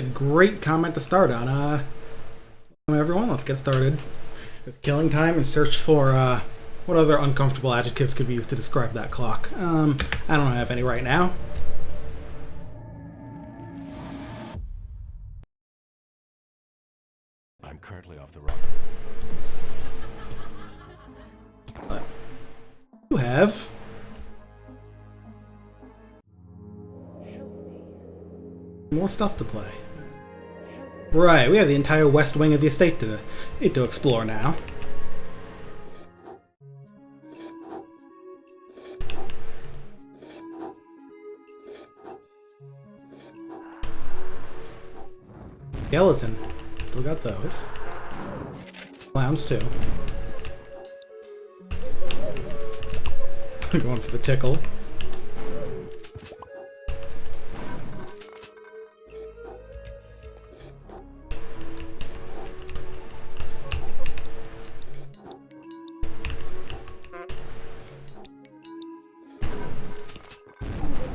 A great comment to start on. Everyone, let's get started with killing time and search for what other uncomfortable adjectives could be used to describe that clock. I don't have any right now. I'm currently off the rock. But you have more stuff to play. Right, we have the entire west wing of the estate to explore now. Skeleton. Still got those. Clowns too. Going for the tickle.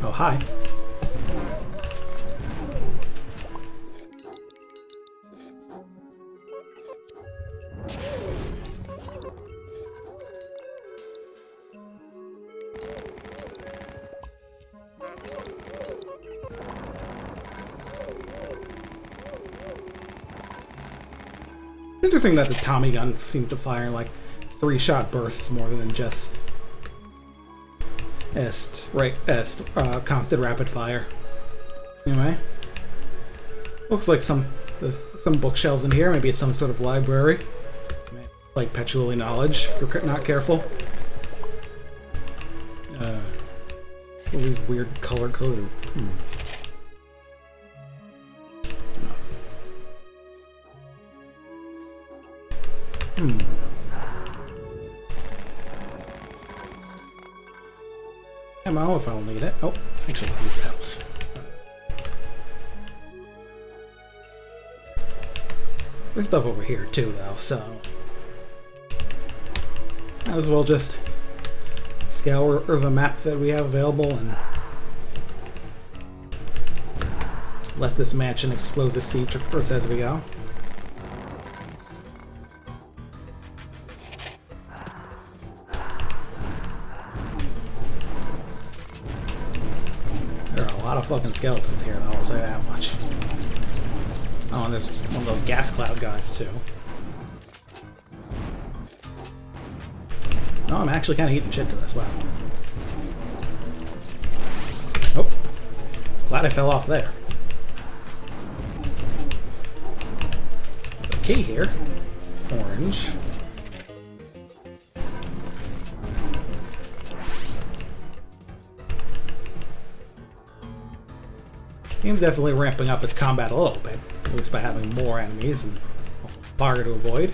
Oh, hi. Interesting that the Tommy gun seems to fire like 3-shot bursts more than just constant rapid fire. Anyway, looks like some bookshelves in here. Maybe it's some sort of library. Like Perpetually Knowledge if you're not careful. All these weird color coded. Ammo if I'll need it. Oh, actually I'll use health. There's stuff over here too though, so might as well just scour the map that we have available and let this mansion expose its secrets as we go. Fucking skeletons here, though, I'll say that much. Oh, and there's one of those gas cloud guys, too. Oh, I'm actually kind of eating shit to this, wow. Oh. Glad I fell off there. The key here. Orange. Game's definitely ramping up its combat a little bit, at least by having more enemies and also fire to avoid.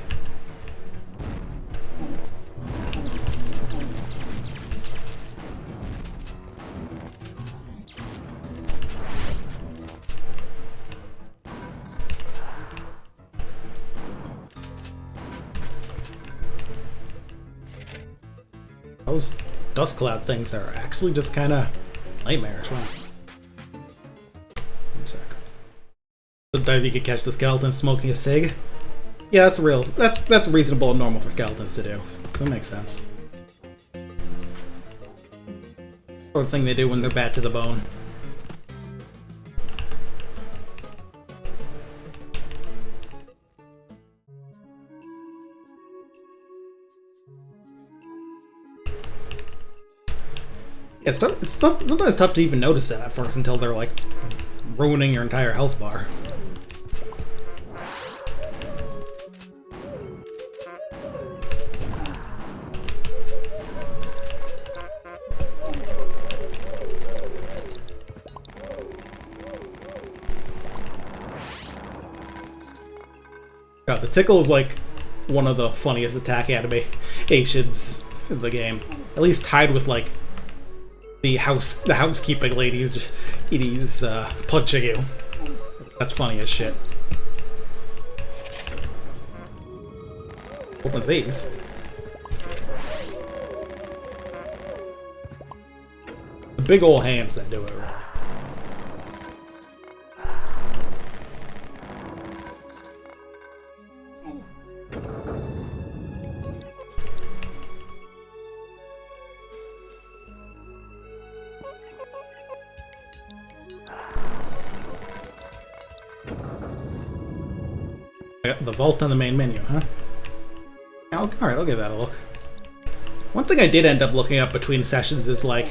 Those dust cloud things are actually just kind of nightmarish. Wow. Sometimes you could catch the skeleton smoking a cig. Yeah, that's real. That's reasonable and normal for skeletons to do. So it makes sense. Sort of thing they do when they're bad to the bone. Yeah, it's sometimes tough to even notice that at first until they're like ruining your entire health bar. God, the tickle is like one of the funniest attack animations in the game. At least tied with like the housekeeping ladies punching you. That's funny as shit. Open these. The big ol' hands that do it, really. The vault on the main menu, huh? Alright, I'll give that a look. One thing I did end up looking up between sessions is like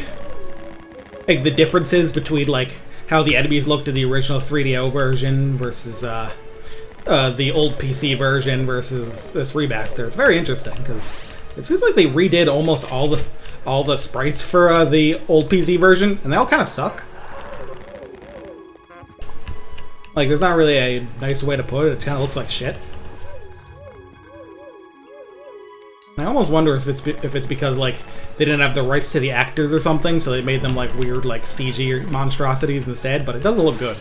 the differences between like how the enemies looked in the original 3DO version versus the old PC version versus this remaster. It's very interesting because it seems like they redid almost all the sprites for the old PC version, and they all kind of suck. Like, there's not really a nice way to put it. It kind of looks like shit. I almost wonder if it's because like they didn't have the rights to the actors or something, so they made them like weird like CG monstrosities instead. But it doesn't look good.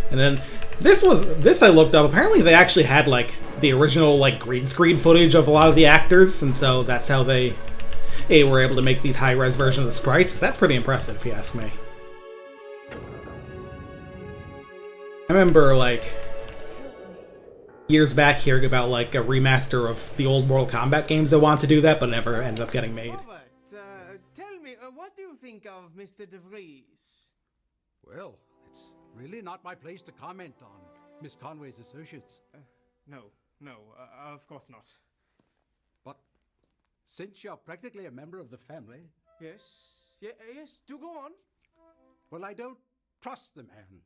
And then this I looked up. Apparently they actually had like the original like green screen footage of a lot of the actors, and so that's how they were able to make these high-res versions of the sprites. That's pretty impressive, if you ask me. I remember like years back hearing about like a remaster of the old Mortal Kombat games that wanted to do that, but never ended up getting made. Robert, tell me, what do you think of Mr. De Vries? Well, it's really not my place to comment on Miss Conway's associates. No, of course not. But since you're practically a member of the family... Yes, do go on. Well, I don't trust the man.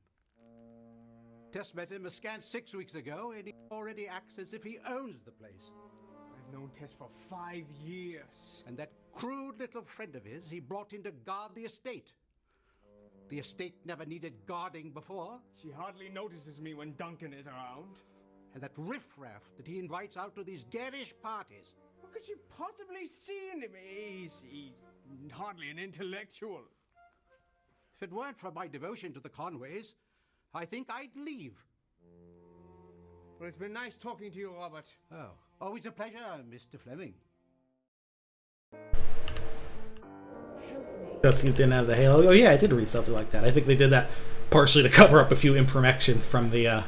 Tess met him a scant 6 weeks ago, and he already acts as if he owns the place. I've known Tess for 5 years. And that crude little friend of his he brought in to guard the estate. The estate never needed guarding before. She hardly notices me when Duncan is around. And that riffraff that he invites out to these garish parties. What could she possibly see in him? He's hardly an intellectual. If it weren't for my devotion to the Conways, I think I'd leave. Well, it's been nice talking to you, Robert. Oh, always a pleasure, Mr. Fleming. Cutscene didn't have the halo. Oh yeah, I did read something like that. I think they did that partially to cover up a few imperfections from the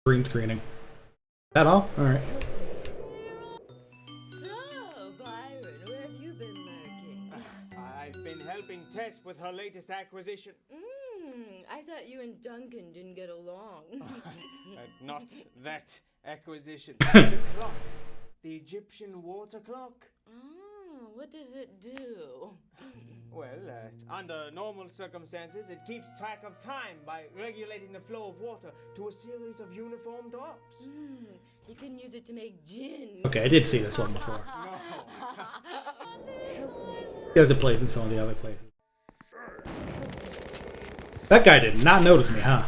green screening. Is that all? Alright. So, Byron, where have you been lurking? I've been helping Tess with her latest acquisition. I thought you and Duncan didn't get along. Not that acquisition. The clock. The Egyptian water clock. Oh, what does it do? Well, under normal circumstances, it keeps track of time by regulating the flow of water to a series of uniform drops. You can use it to make gin. Okay, I did see this one before. No. Because it plays in some of the other places. That guy did not notice me, huh?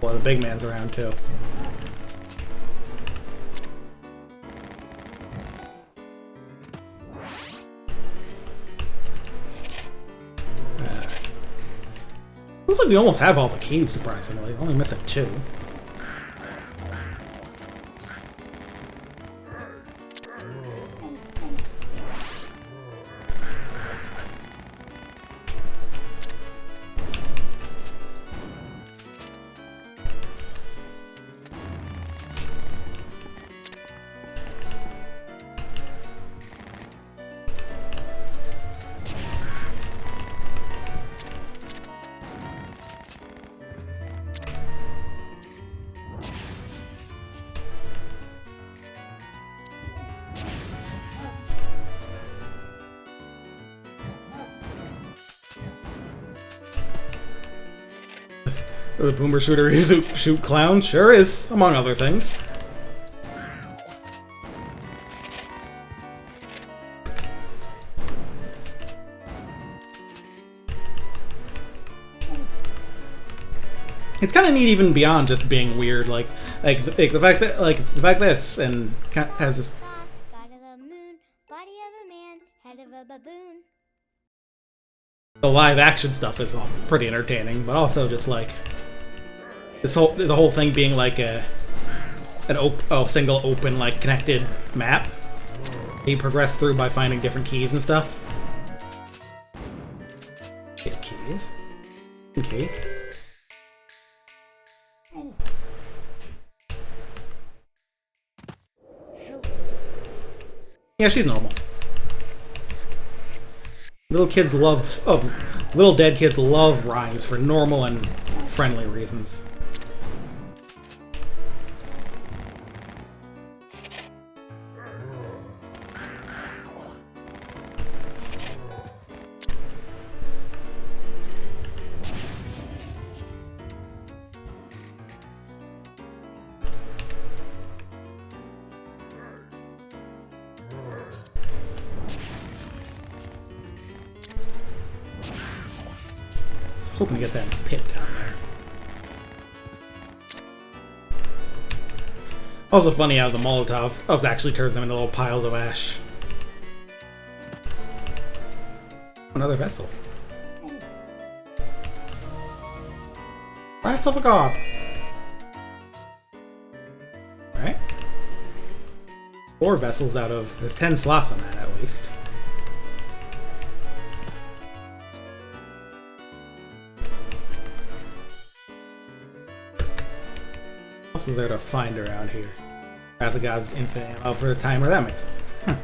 Well, the big man's around too. Looks like we almost have all the keys, surprisingly. Only missing 2. The boomer shooter is shoot clown? Sure is, among other things. It's kind of neat even beyond just being weird, like the fact that it's and has this. God of the moon, body of a man, head of a baboon. The live action stuff is all pretty entertaining, but also just like the whole thing being like a single open like connected map. You progress through by finding different keys and stuff. Get keys. Okay. Yeah, she's normal. Little kids love... Oh, little dead kids love rhymes for normal and friendly reasons. Hoping to get that pit down there. Also funny how the Molotov actually turns them into little piles of ash. Another vessel. Wrath of a god. Alright. 4 vessels out of... There's 10 slots on that at least. What else was there to find around here? Wrath of God's infinite ammo for the timer. That makes sense. Huh.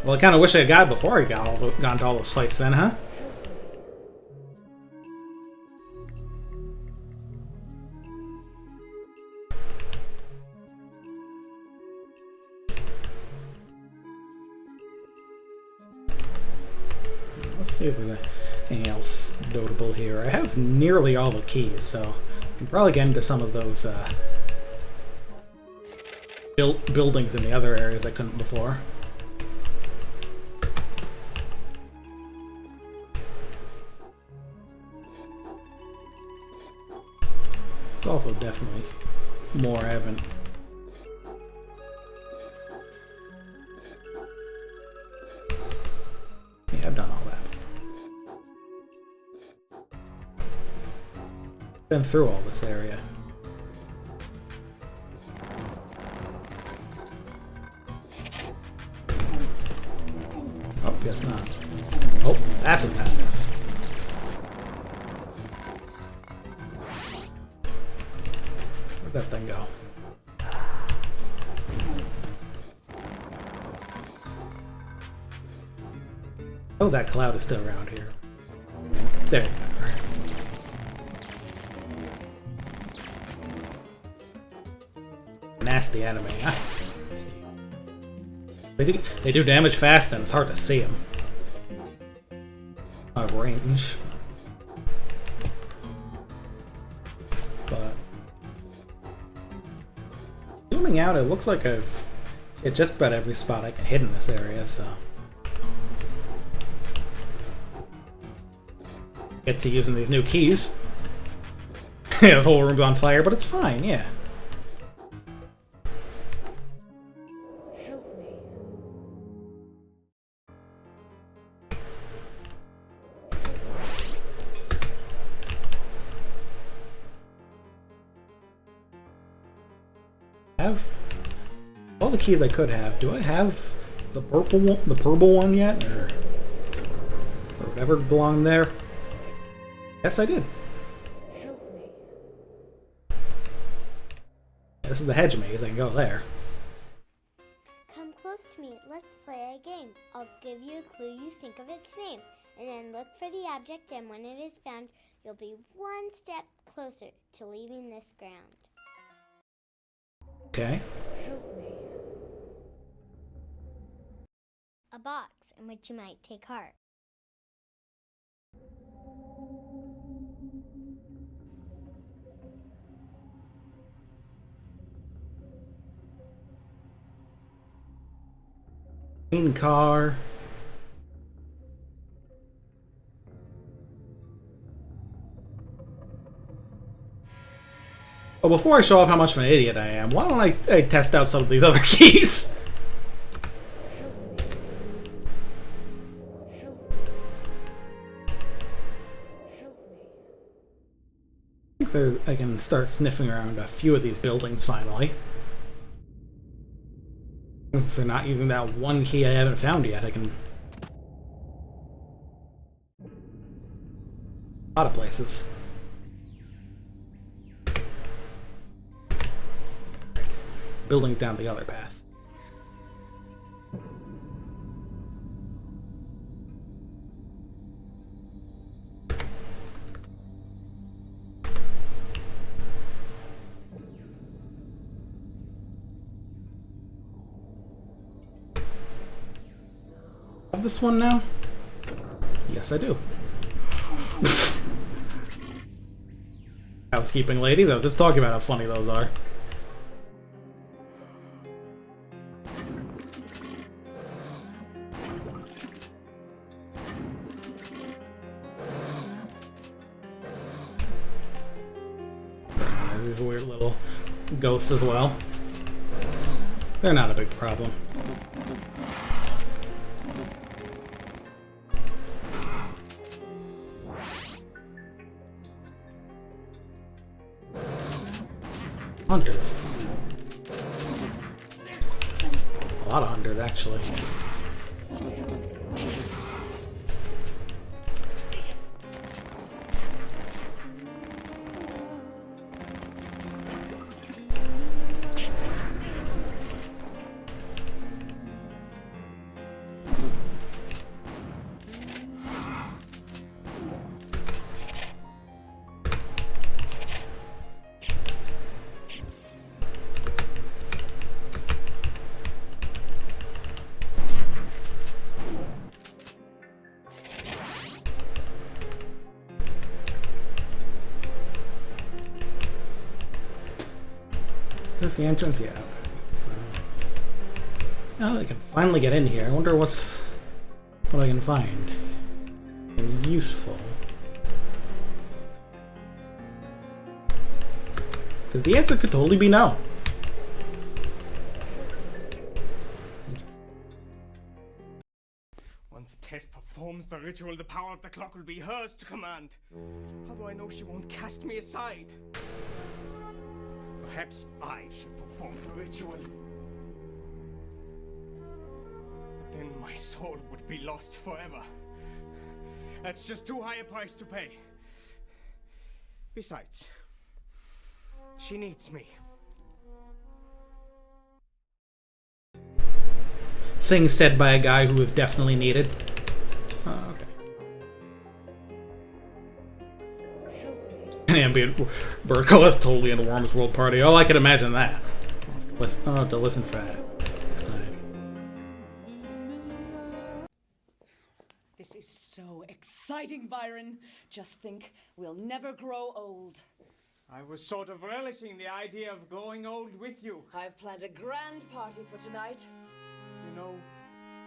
Well, I kind of wish I got before I got into all those fights then, huh? Let's see if there's anything else notable here. I have nearly all the keys, so I can probably get into some of those buildings in the other areas I couldn't before. There's also definitely more I haven't. Yeah, I've done all that. Been through all this area. Oh, guess not. Oh, that's what that is. Where'd that thing go? Oh, that cloud is still around here. There you go. Nasty enemy, huh? They do damage fast and it's hard to see them. Out of range. But zooming out, it looks like I've hit just about every spot I can hit in this area, so get to using these new keys. Yeah, this whole room's on fire, but it's fine, yeah. Have all the keys I could have. Do I have the purple one yet, or whatever belonged there? Yes, I did. Help me. This is the hedge maze. I can go there. Come close to me. Let's play a game. I'll give you a clue you think of its name, and then look for the object, and when it is found, you'll be one step closer to leaving this ground. Okay. Help me. A box in which you might take heart. Green car. Oh, before I show off how much of an idiot I am, why don't I test out some of these other keys? I think I can start sniffing around a few of these buildings finally. Since they're not using that one key I haven't found yet, I can... A lot of places. Buildings down the other path. have this one now? Yes, I do. Housekeeping ladies, I was just talking about how funny those are. These weird little ghosts as well. They're not a big problem. Hunters. A lot of hunters, actually. Is this the entrance? Yeah, okay. So, now that I can finally get in here, I wonder what I can find. Useful. Because the answer could totally be no. Once Tess performs the ritual, the power of the clock will be hers to command. How do I know she won't cast me aside? Perhaps I should perform the ritual. But then my soul would be lost forever. That's just too high a price to pay. Besides, she needs me. Things said by a guy who is definitely needed. Oh, okay. Ambient Burko is totally in the Warmest World Party. Oh, I can imagine that. I'll have to listen for that next time. This is so exciting, Byron. Just think, we'll never grow old. I was sort of relishing the idea of growing old with you. I've planned a grand party for tonight. You know,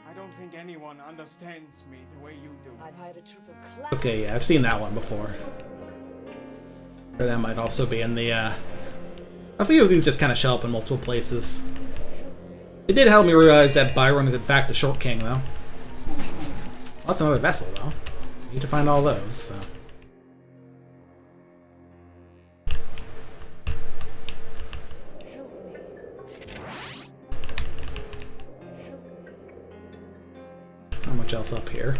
I don't think anyone understands me the way you do. I've hired a troupe of clowns. Okay, yeah, I've seen that one before. Or that might also be in the, a few of these just kind of show up in multiple places. It did help me realize that Byron is in fact the Short King, though. Well, that's another vessel, though. Need to find all those, so. Not much else up here.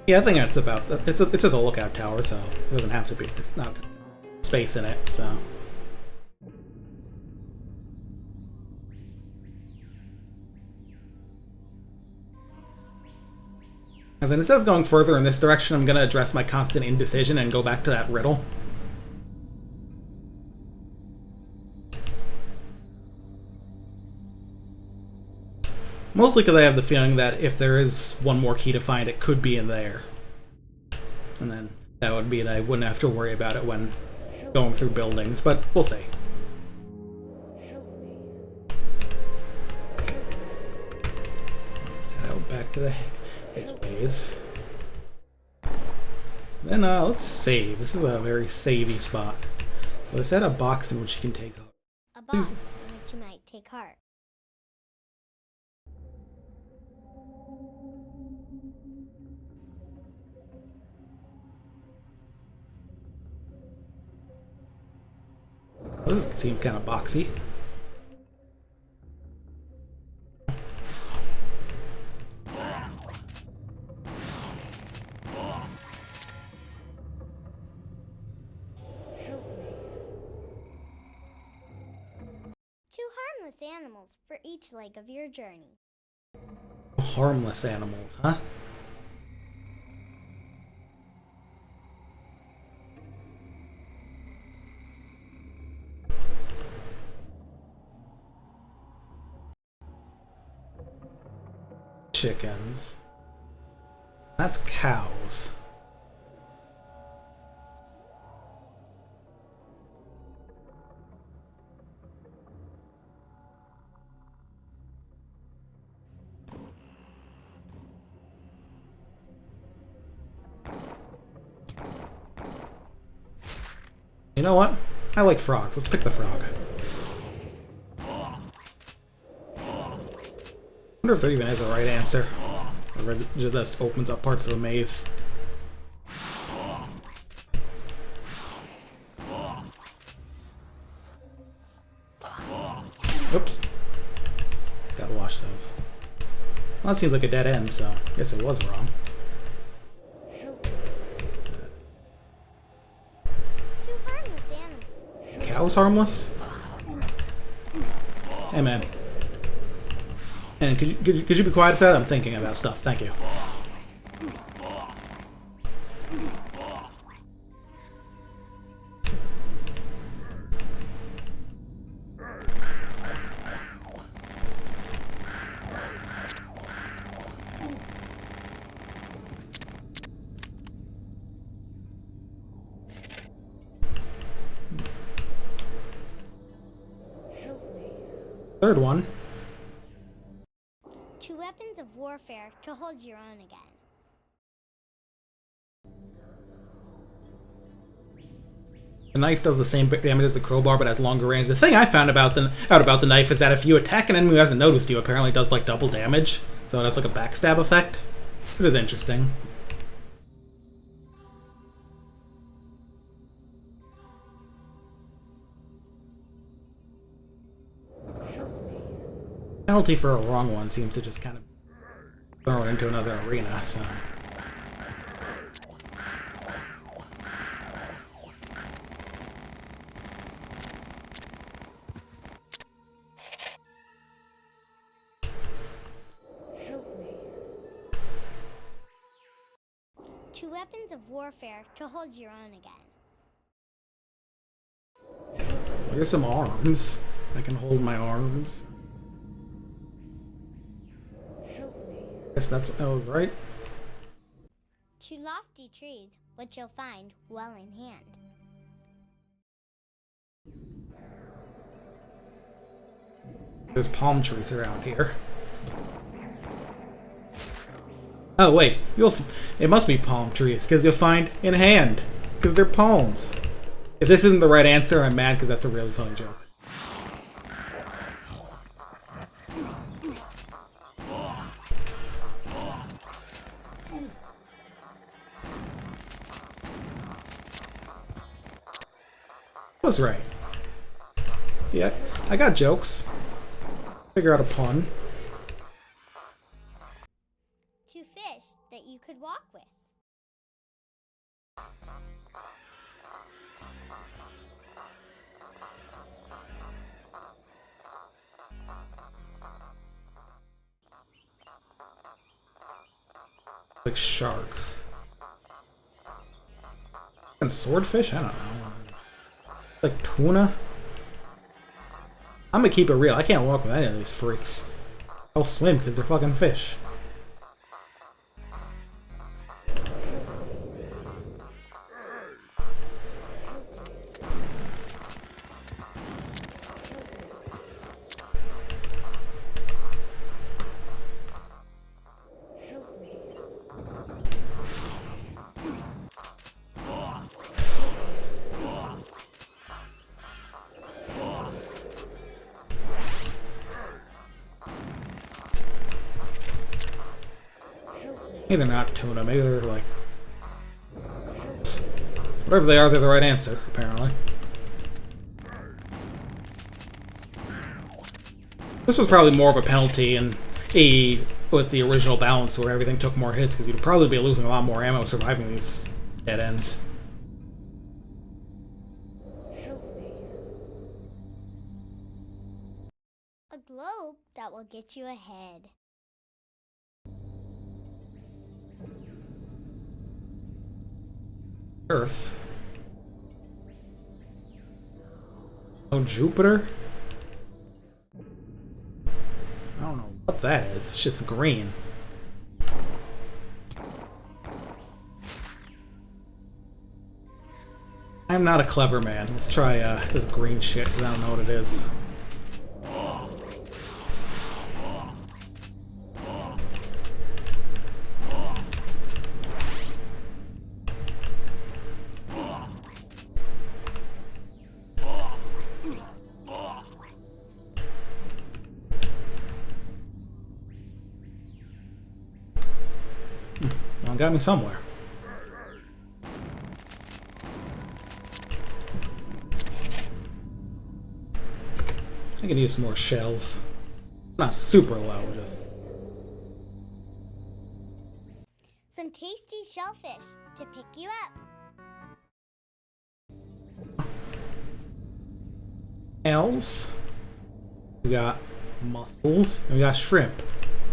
Yeah, I think that's about. It's just a lookout tower, so it doesn't have to be. There's not space in it, so. And then instead of going further in this direction, I'm going to address my constant indecision and go back to that riddle. Mostly because I have the feeling that if there is one more key to find, it could be in there. And then that would mean I wouldn't have to worry about it when going through buildings, but we'll see. Head out back to the hedgeways. Then let's save. This is a very savey spot. So let's add a box in which you can take heart. A box in which you might take heart. This seems kind of boxy. Two harmless animals for each leg of your journey. Harmless animals, huh? chickens. That's cows. You know what? I like frogs. Let's pick the frog. I wonder if there even is a right answer. Or it just opens up parts of the maze. Oops. Gotta watch those. Well, that seems like a dead end, so I guess it was wrong. Cow's harmless? Hey man. And could you be quiet about that? I'm thinking about stuff. Thank you. Third one. 2 weapons of warfare to hold your own again. The knife does the same damage as the crowbar, but has longer range. The thing I found out about the knife is that if you attack an enemy who hasn't noticed you, apparently it does like double damage. So it has like a backstab effect. It is interesting. Penalty for a wrong one seems to just kind of throw it into another arena, so... Two weapons of warfare to hold your own again. Here's some arms. I can hold my arms. Guess that was right. 2 lofty trees, which you'll find well in hand. There's palm trees around here. Oh wait, it must be palm trees because you'll find in hand because they're palms. If this isn't the right answer, I'm mad because that's a really funny joke. Was right. Yeah, I got jokes. Figure out a pun. 2 fish that you could walk with. Like sharks. And swordfish? I don't know. Like tuna? I'm gonna keep it real. I can't walk with any of these freaks. I'll swim because they're fucking fish. Maybe they're not tuna, maybe they're like... Whatever they are, they're the right answer, apparently. This was probably more of a penalty in with the original balance where everything took more hits, because you'd probably be losing a lot more ammo surviving these dead ends. A globe that will get you ahead. Earth. Oh, Jupiter? I don't know what that is. Shit's green. I'm not a clever man. Let's try this green shit, because I don't know what it is. Well, it got me somewhere. I can use some more shells. Not super low, just... Some tasty shellfish to pick you up. Snails. We got mussels. And we got shrimp.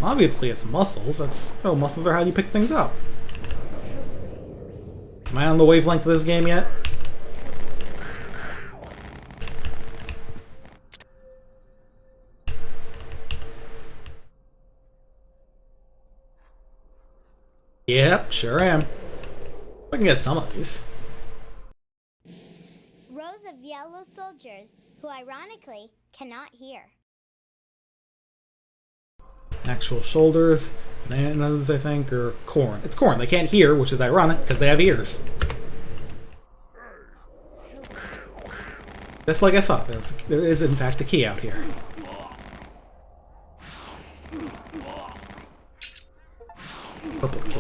Obviously it's mussels. Mussels are how you pick things up. Am I on the wavelength of this game yet? Yep, sure am. I can get some of these. Rows of yellow soldiers who ironically cannot hear. Actual shoulders, bananas, I think, or corn. It's corn. They can't hear, which is ironic because they have ears. Just like I thought, there is in fact a key out here. Purple key.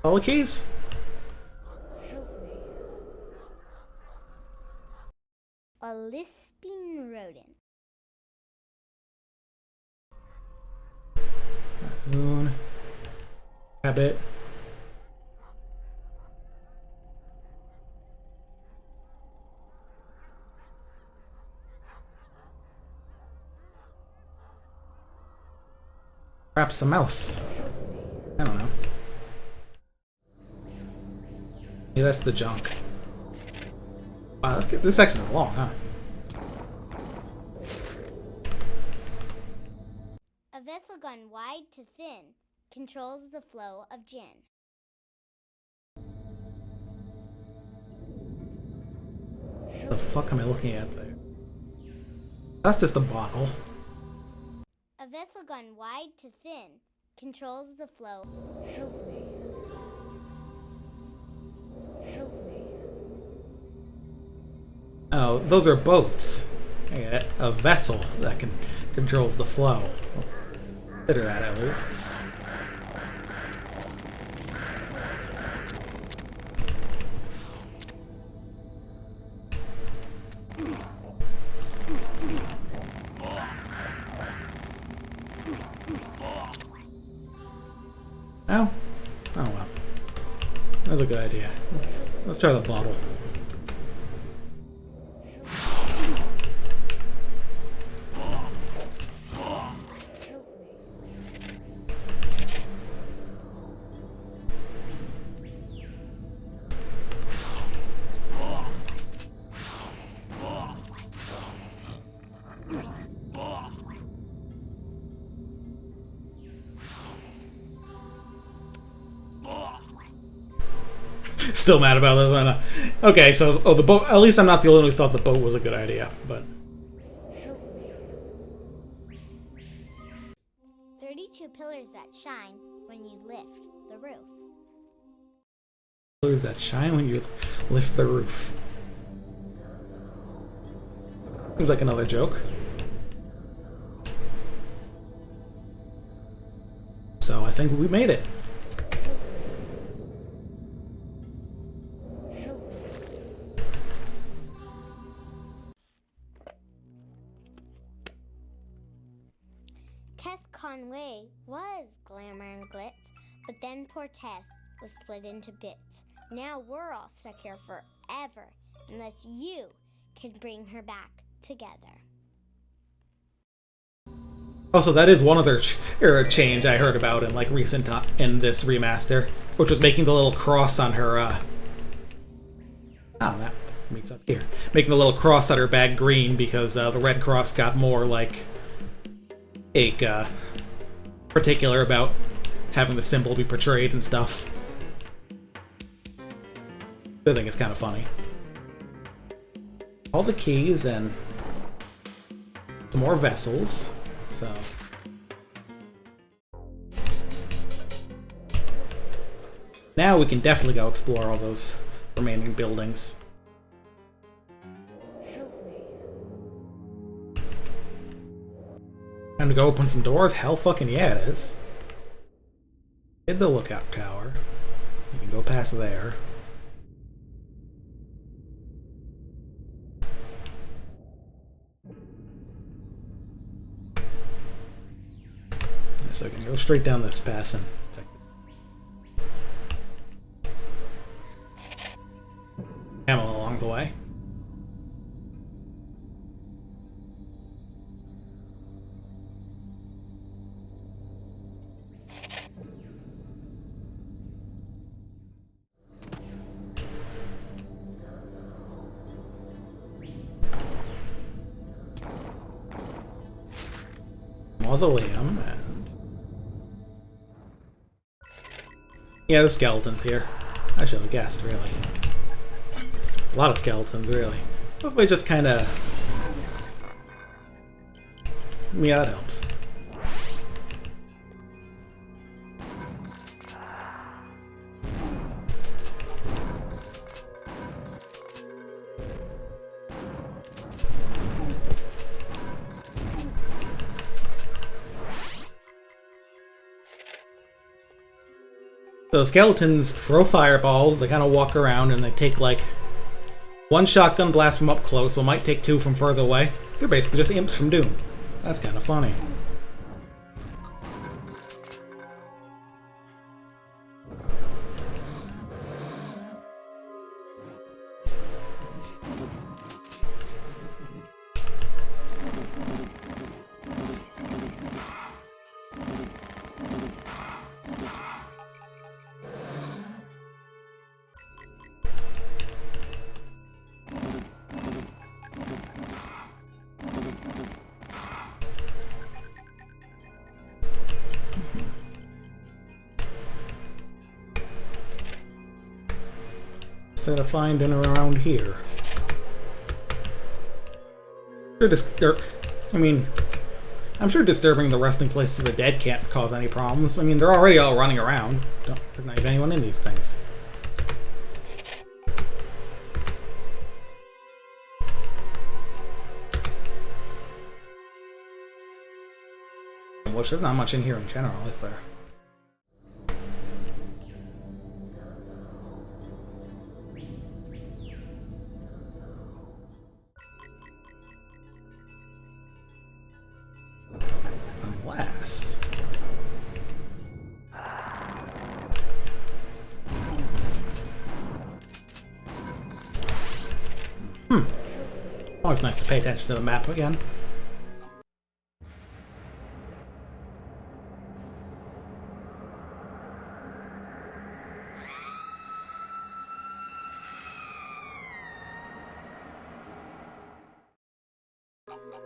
All the keys? A lisping rodent. Raccoon. Rabbit. Perhaps a mouse. I don't know. Yeah, that's the junk. Wow, this section is long, huh? A vessel gone wide to thin controls the flow of gin. What the fuck am I looking at there? That's just a bottle. A vessel gone wide to thin controls the flow. Help me. Help me. Oh, those are boats. I get it. A vessel that controls the flow. Consider that at least. Oh? Oh well. That's a good idea. Let's try the bottle. Still mad about this one. Okay, so the boat. At least I'm not the only one who thought the boat was a good idea. But 32 pillars that shine when you lift the roof. pillars that shine when you lift the roof. Seems like another joke. So I think we made it. Tess Conway was glamour and glitz, but then poor Tess was split into bits. Now we're all stuck here forever, unless you can bring her back together. Also, that is one other change I heard about in like recent in this remaster, which was making the little cross on her. That meets up here. Making the little cross on her bag green because the red cross got more like particular about having the symbol be portrayed and stuff. I think it's kind of funny. all the keys and some more vessels. So now we can definitely go explore all those remaining buildings. Help me. Time to go open some doors? Hell fucking yeah it is. Hit the lookout tower. You can go past there. So I can go straight down this path and check the ammo along the way. Mausoleum and yeah, the skeletons here. I should have guessed, really. A lot of skeletons, really. Hopefully just kind of... yeah, that helps. So skeletons throw fireballs, they kind of walk around and they take like one shotgun blast from up close, but might take two from further away. They're basically just imps from Doom. That's kind of funny. Instead of finding around here. I mean, I'm sure disturbing the resting places of the dead can't cause any problems. I mean, they're already all running around. There's not even anyone in these things. Which there's not much in here in general, is there? Unless... always nice to pay attention to the map again.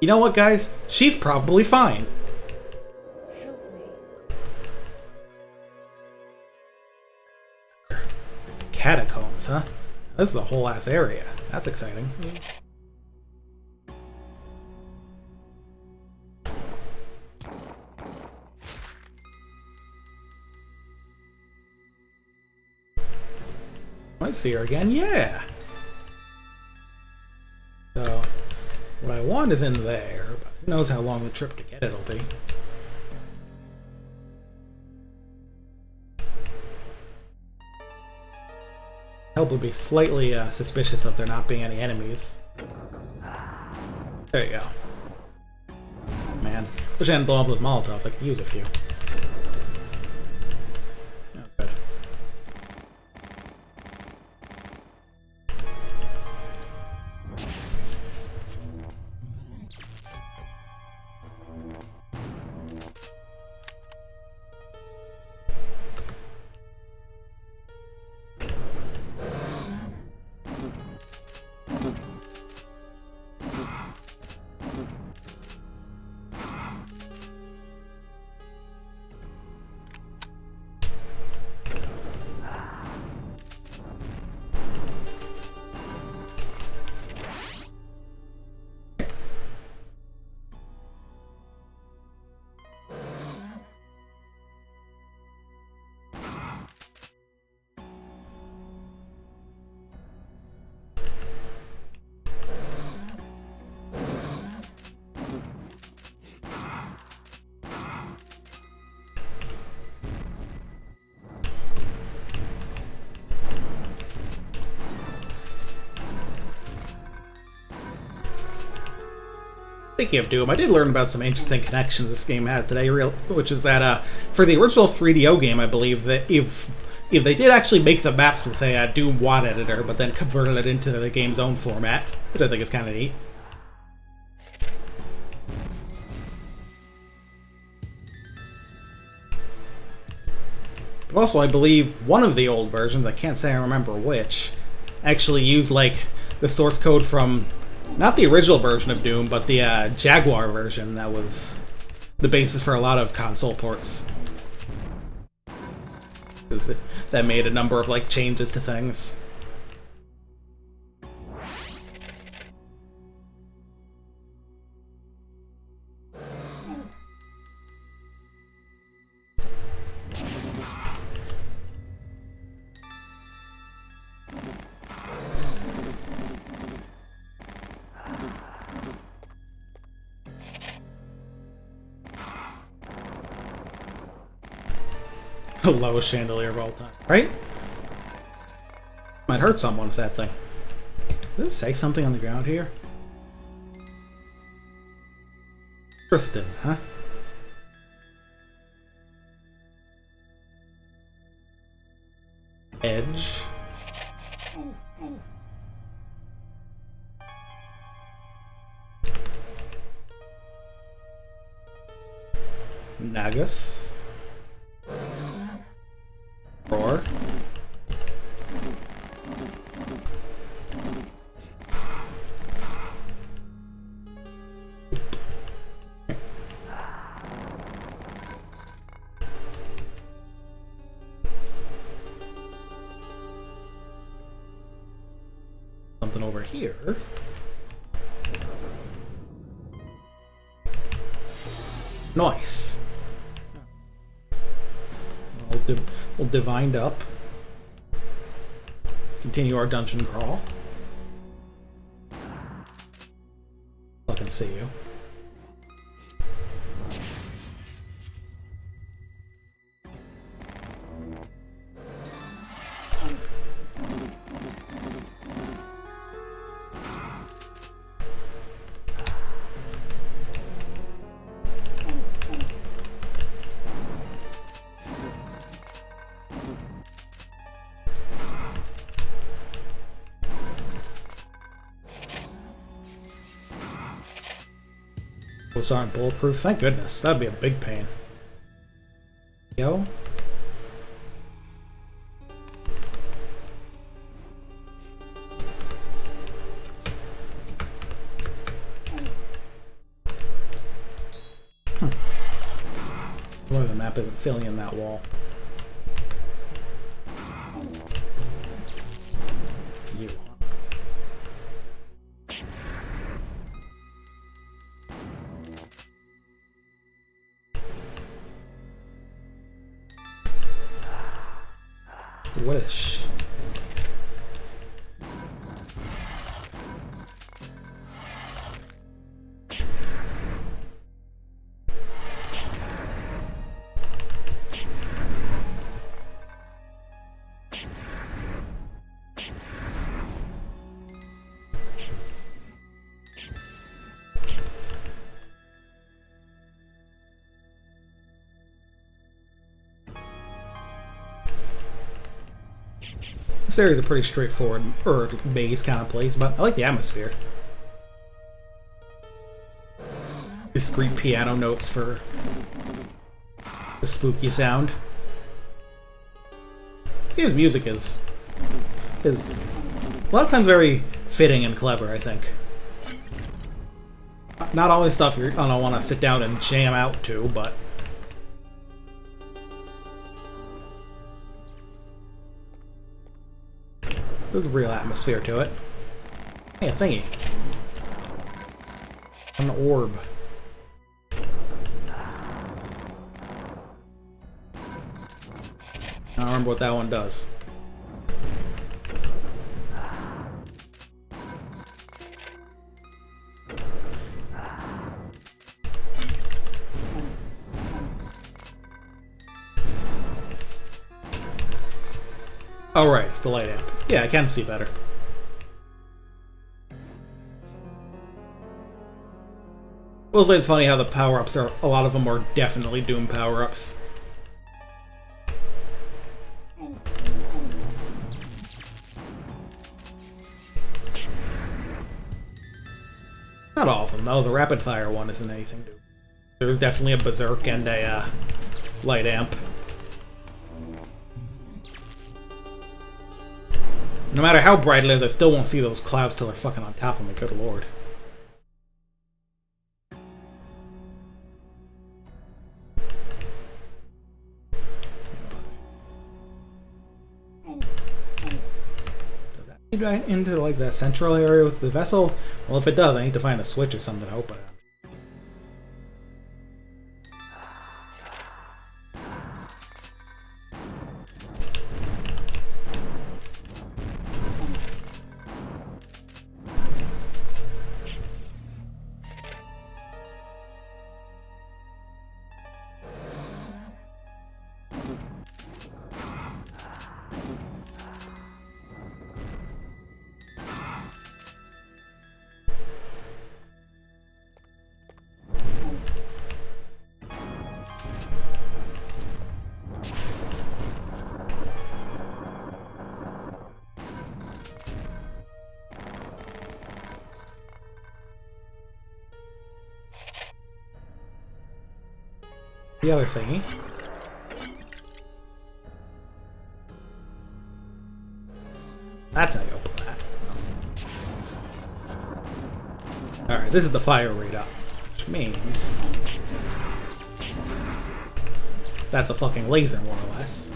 You know what, guys? She's probably fine. Help me. Catacombs, huh? This is a whole ass area. That's exciting. Might see her again, yeah! So, what I want is in there, but who knows how long the trip to get it'll be. Help would be slightly suspicious of there not being any enemies. There you go. Man, wish I hadn't blown up those Molotovs. I could use a few. Oh, good. Speaking of Doom, I did learn about some interesting connections this game has today, which is that for the original 3DO game, I believe that if they did actually make the maps with a Doom WAD editor, but then converted it into the game's own format, which I think is kind of neat. But also, I believe one of the old versions, I can't say I remember which, actually used like the source code from not the original version of Doom, but the Jaguar version that was the basis for a lot of console ports. That made a number of like changes to things. The lowest chandelier of all time, right? Might hurt someone with that thing. Does it say something on the ground here? Kristen, huh? Edge. Nagus. Roar. Something over here. Nice. We'll divined up. Continue our dungeon crawl. Fucking see you. Those aren't bulletproof. Thank goodness. That'd be a big pain. Yo. Why the map isn't filling in that wall. You. Wish. This area is a pretty straightforward, or maze kind of place, but I like the atmosphere. Discrete piano notes for the spooky sound. His music is a lot of times very fitting and clever, I think. Not always stuff you're gonna want to sit down and jam out to, but there's a real atmosphere to it. Hey, a thingy. An orb. I don't remember what that one does. Oh right, it's the light amp. Yeah, I can see better. will say it's funny how the power-ups are, a lot of them are definitely Doom power-ups. Not all of them, though. The rapid-fire one isn't anything Doom. There's definitely a Berserk and a light amp. No matter how bright it is, I still won't see those clouds till they're fucking on top of me, good lord. Does that lead right into like that central area with the vessel? Well, if it does, I need to find a switch or something to open it. The other thingy. That's how you open that. Alright, this is the fire rate up. Which means... that's a fucking laser, more or less.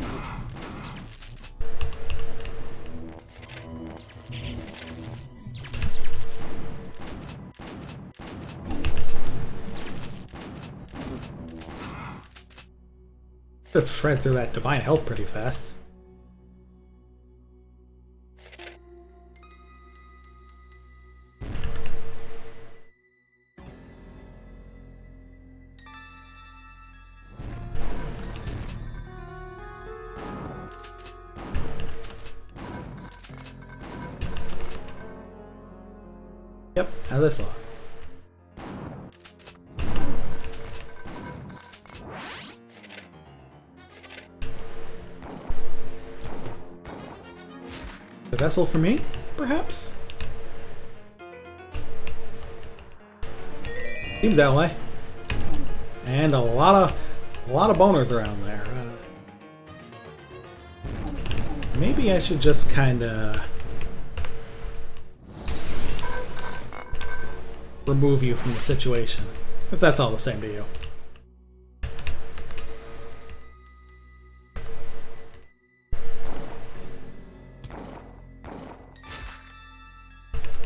Just shred through that divine health pretty fast. Yep, how's this look? The vessel for me, perhaps? Seems that way. And a lot of boners around there. Maybe I should just kinda remove you from the situation, if that's all the same to you.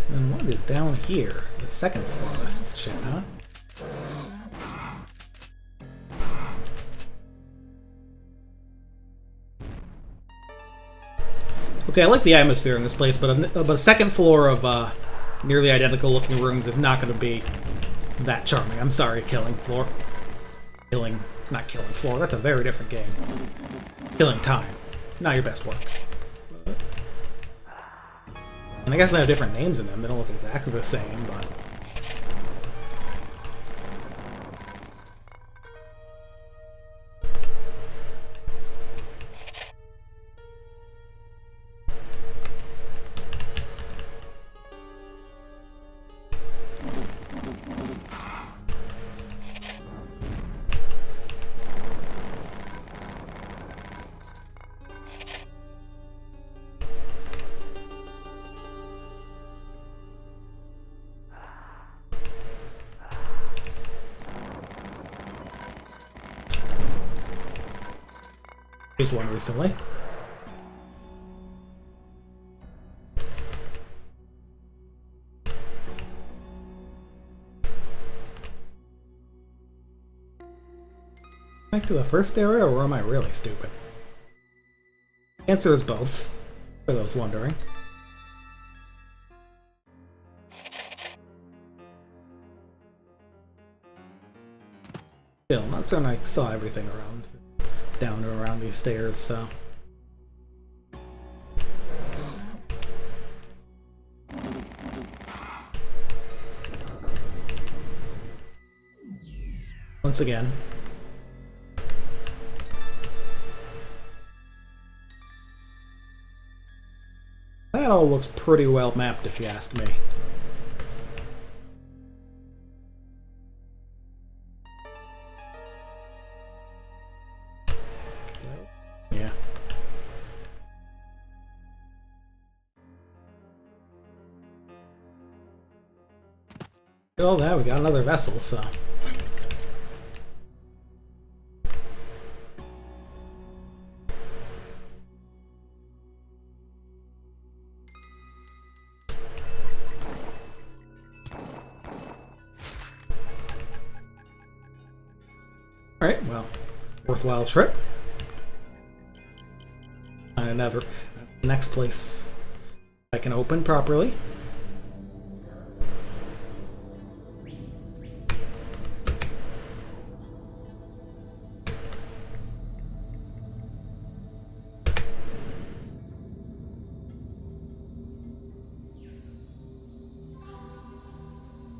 And what is down here? The second floor of this shit, huh? Okay, I like the atmosphere in this place, but a second floor of nearly identical looking rooms is not going to be that charming. I'm sorry, Killing Floor. Not Killing Floor, that's a very different game. Killing Time. Not your best work. And I guess they have different names in them. They don't look exactly the same, but... Just one recently. Back to the first area, or am I really stupid? Answer is both, for those wondering. Still, not certain I saw everything around. Down or around these stairs, so... once again. That all looks pretty well mapped, if you ask me. Yeah. Well, now we got another vessel, so. Alright, well, worthwhile trip. And never. Next place I can open properly.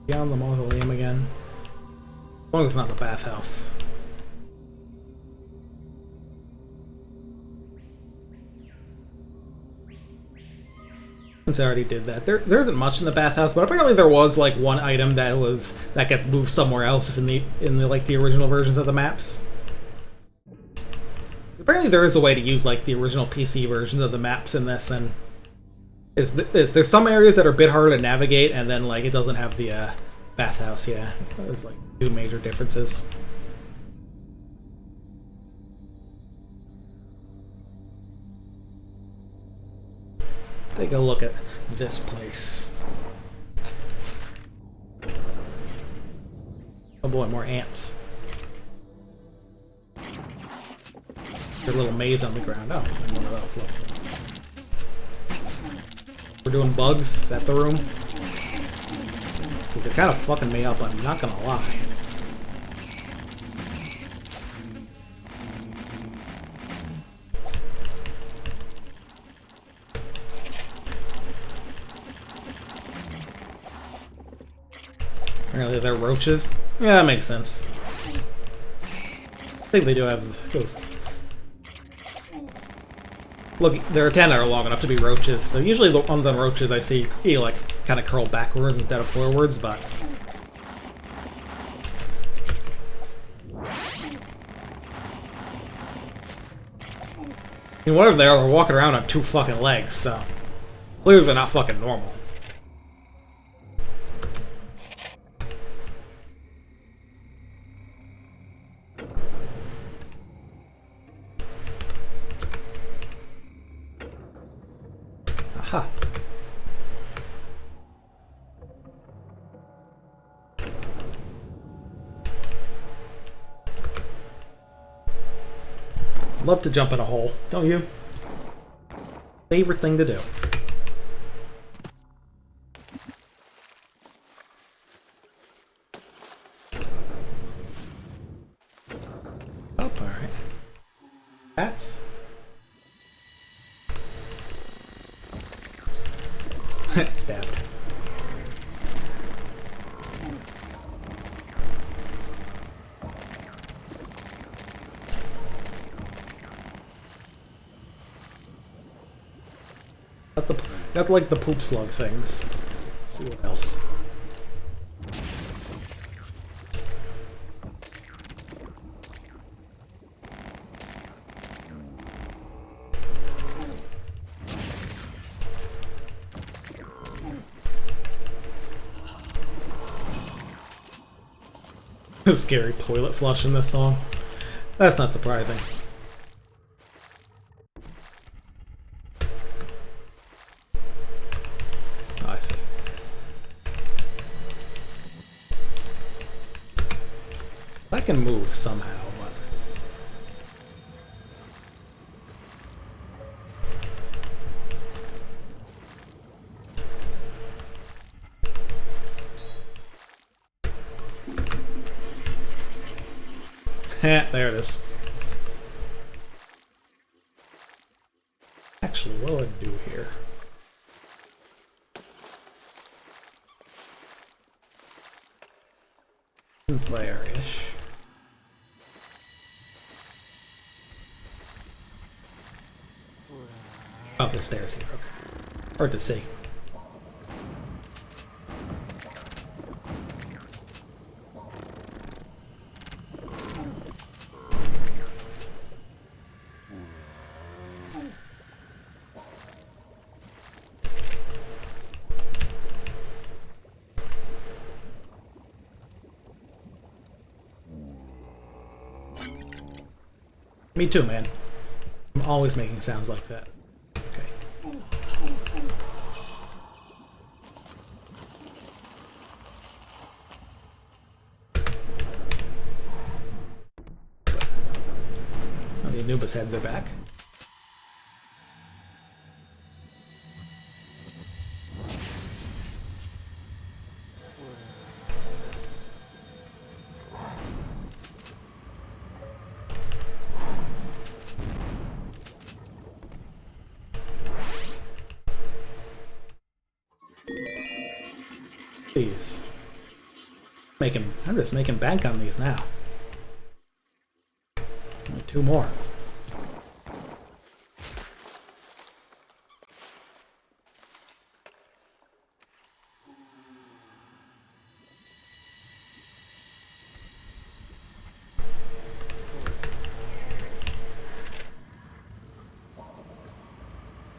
Beyond the mausoleum again. As long as it's not the bathhouse. Since I already did that. There isn't much in the bathhouse, but apparently there was like one item that gets moved somewhere else if in the like the original versions of the maps. Apparently there is a way to use like the original PC versions of the maps in this, and there's some areas that are a bit harder to navigate, and then like it doesn't have the bathhouse. Yeah, there's like two major differences. Take a look at this place. Oh boy, more ants. There's a little maze on the ground. Oh, and one of those. Look. We're doing bugs. Is that the room? They're kind of fucking me up, I'm not gonna lie. Apparently they're roaches. Yeah, that makes sense. I think they do have those. Look, their antennae are long enough to be roaches. So usually the ones on roaches I see like kind of curl backwards instead of forwards, but I mean, whatever they are, they're walking around on two fucking legs, so clearly they're not fucking normal. Aha. Love to jump in a hole, don't you? Favorite thing to do. Oh, alright. Bats. Stabbed. Got like the poop slug things. Let's see what else. Scary toilet flush in this song. That's not surprising. Oh, I see. I can move somehow, there it is. Actually, what do I do here? There-ish. Oh, there's stairs here. Okay. Hard to see. Me too, man. I'm always making sounds like that. Okay. Oh, the Anubis heads are back. These. I'm just making bank on these now. Only 2 more.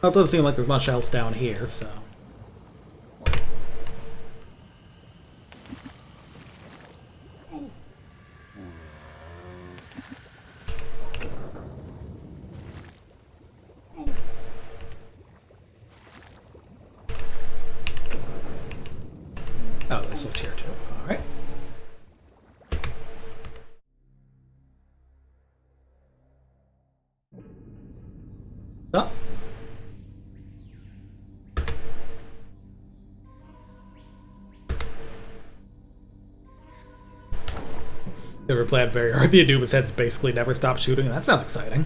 Well, it doesn't seem like there's much else down here, so. Oh, they switch here too. Alright. Oh. They were planned very hard. The Anubis heads basically never stopped shooting. That sounds exciting.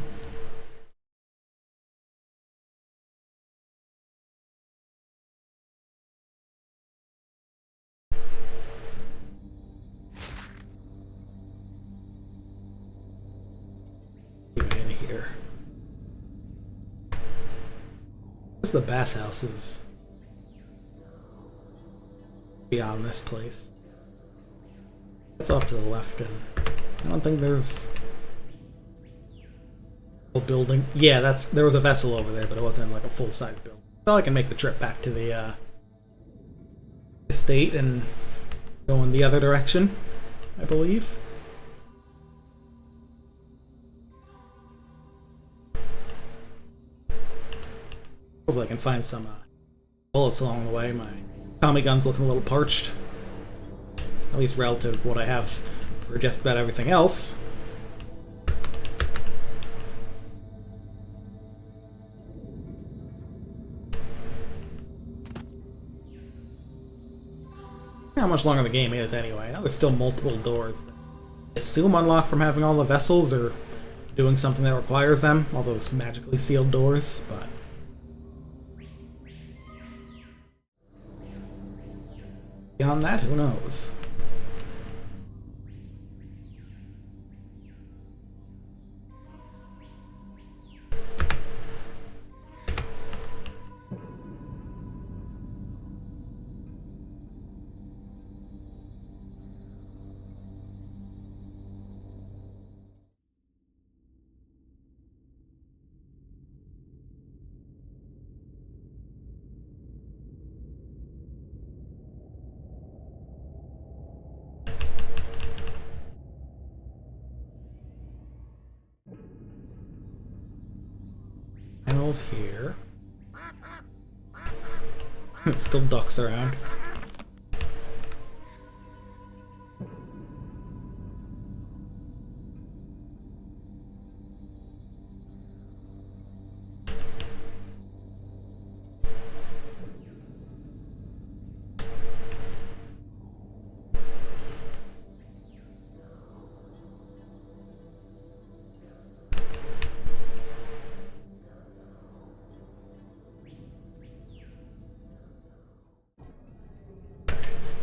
In here. Where's the bathhouses? Beyond this place. It's off to the left, and I don't think there's a building. Yeah, there was a vessel over there, but it wasn't like a full-size building. So I can make the trip back to the estate and go in the other direction, I believe. Hopefully I can find some bullets along the way. My Tommy gun's looking a little parched. At least relative to what I have for just about everything else. How much longer the game is anyway. Now there's still multiple doors that I assume unlock from having all the vessels or doing something that requires them, all those magically sealed doors, but beyond that, who knows? Animals here. Still ducks around.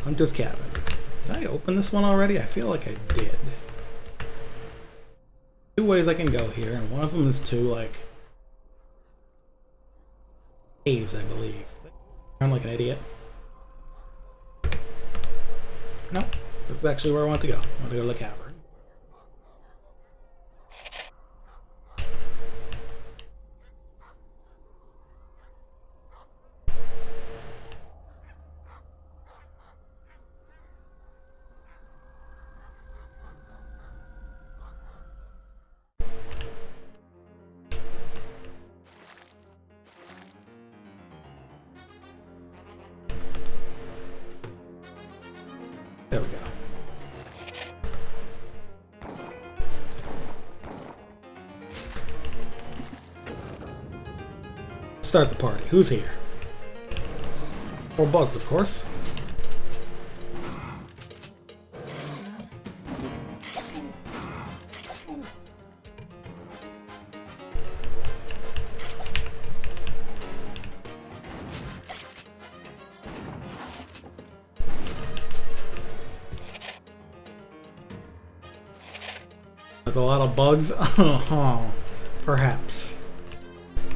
Hunter's Cabin. Did I open this one already? I feel like I did. 2 ways I can go here, and one of them is to, like, caves, I believe. I'm like an idiot. No, this is actually where I want to go. I want to go to the cavern. There we go. Start the party. Who's here? More bugs, of course. There's a lot of bugs. Perhaps.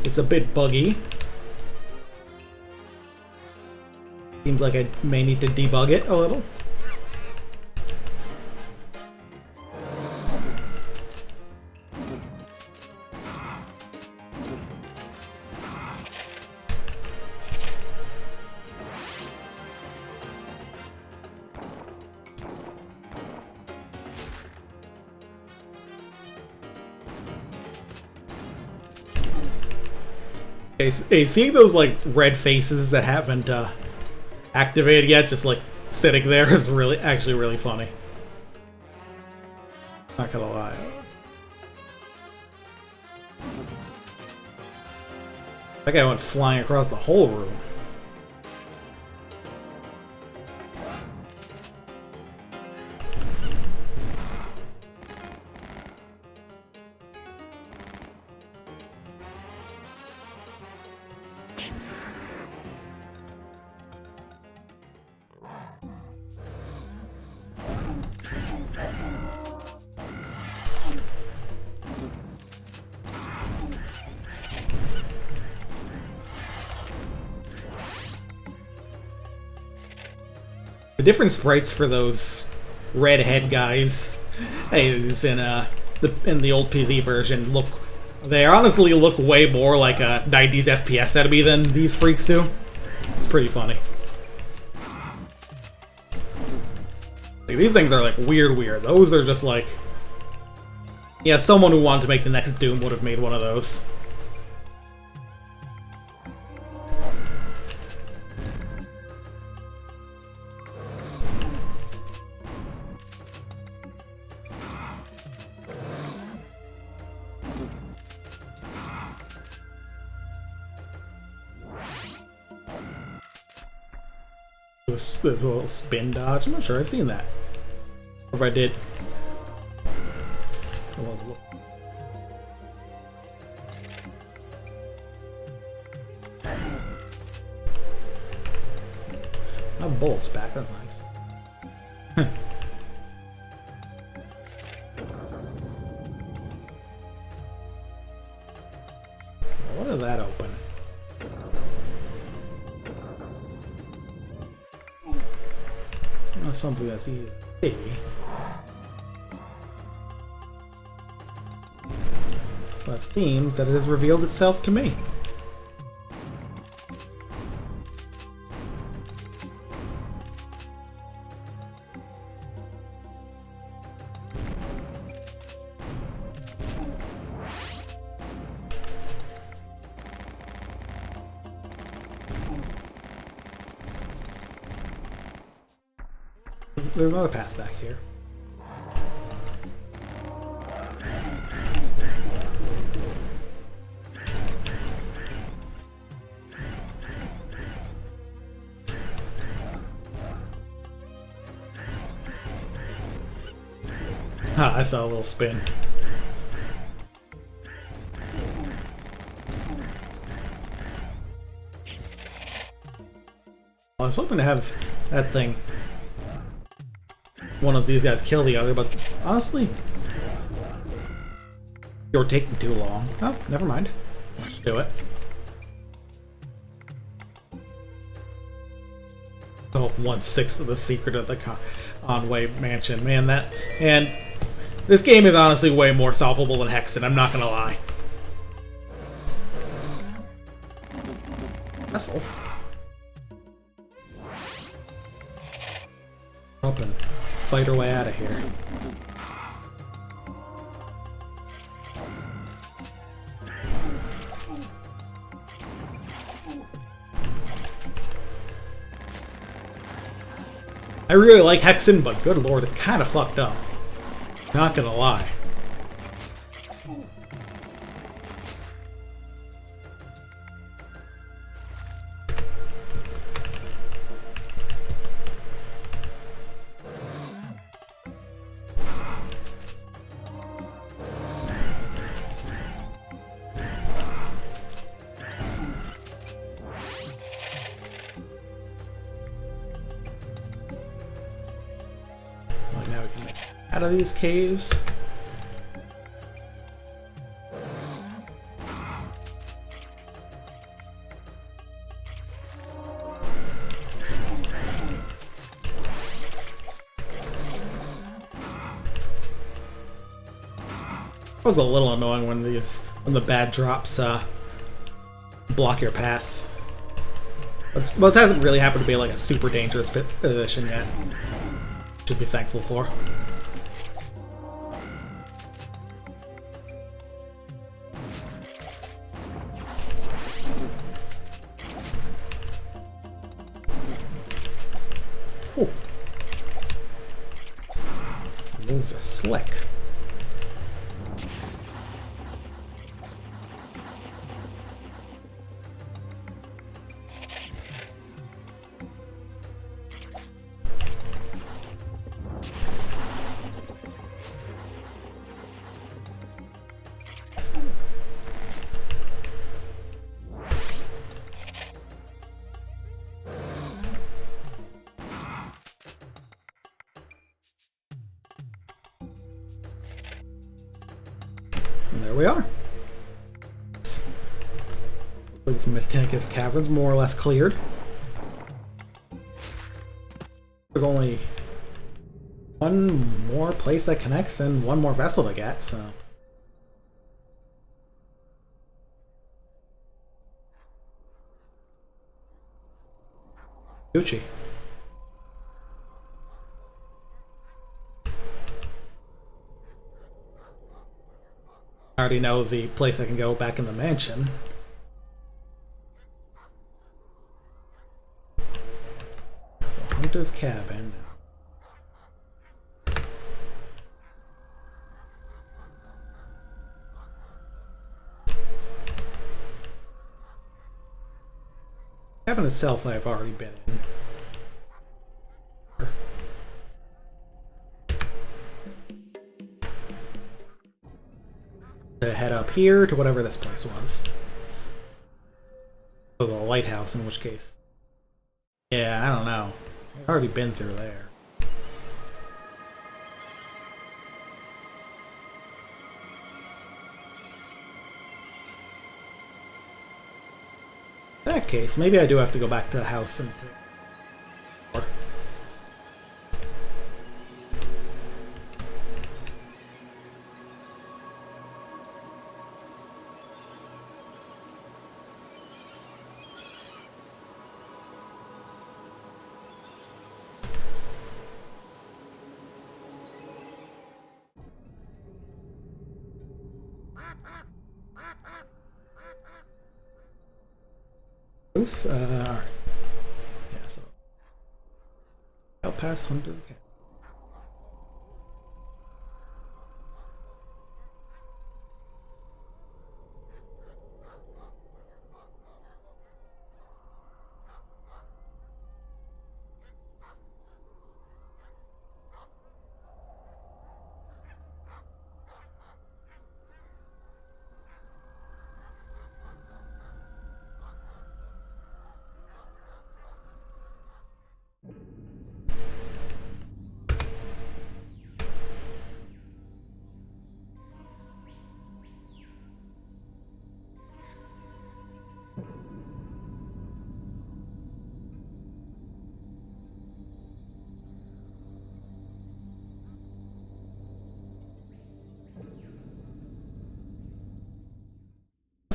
It's a bit buggy. Seems like I may need to debug it a little. Hey, seeing those like red faces that haven't activated yet, just like sitting there, is actually really funny. Not gonna lie. That guy went flying across the whole room. The different sprites for those redhead guys, is in the old PC version, they honestly look way more like a 90s FPS enemy than these freaks do. It's pretty funny. Like, these things are like weird. Those are just like, yeah, someone who wanted to make the next Doom would have made one of those. A little spin dodge. I'm not sure I've seen that. Or if I did. Oh, Bull's back. That's nice. What did that open? Not something that's easy to see. But it seems that it has revealed itself to me. There's another path back here. Ah, I saw a little spin. I was hoping to have that thing, one of these guys, kill the other, but honestly, you're taking too long. Oh, never mind. Let's do it. 1/6 of the secret of the Conway Mansion. Man, this game is honestly way more solvable than Hexen, I'm not gonna lie. Vessel. Up and fight our way out of here. I really like Hexen, but good lord, it's kind of fucked up. Not gonna lie. Now we can make out of these caves. It was a little annoying when the bad drops block your path. But it hasn't really happened to be like a super dangerous position yet. To be thankful for. Ooh. Moves are slick. And there we are. This Mechanicus Cavern's more or less cleared. There's only one more place that connects and one more vessel to get, so... Gucci. I already know the place I can go back in the mansion. So Hunter's cabin. Cabin itself I've already been in. To head up here to whatever this place was. So the lighthouse, in which case. Yeah, I don't know. I've already been through there. In that case, maybe I do have to go back to the house and... alright. Yeah, so out past Hunter's Cabin.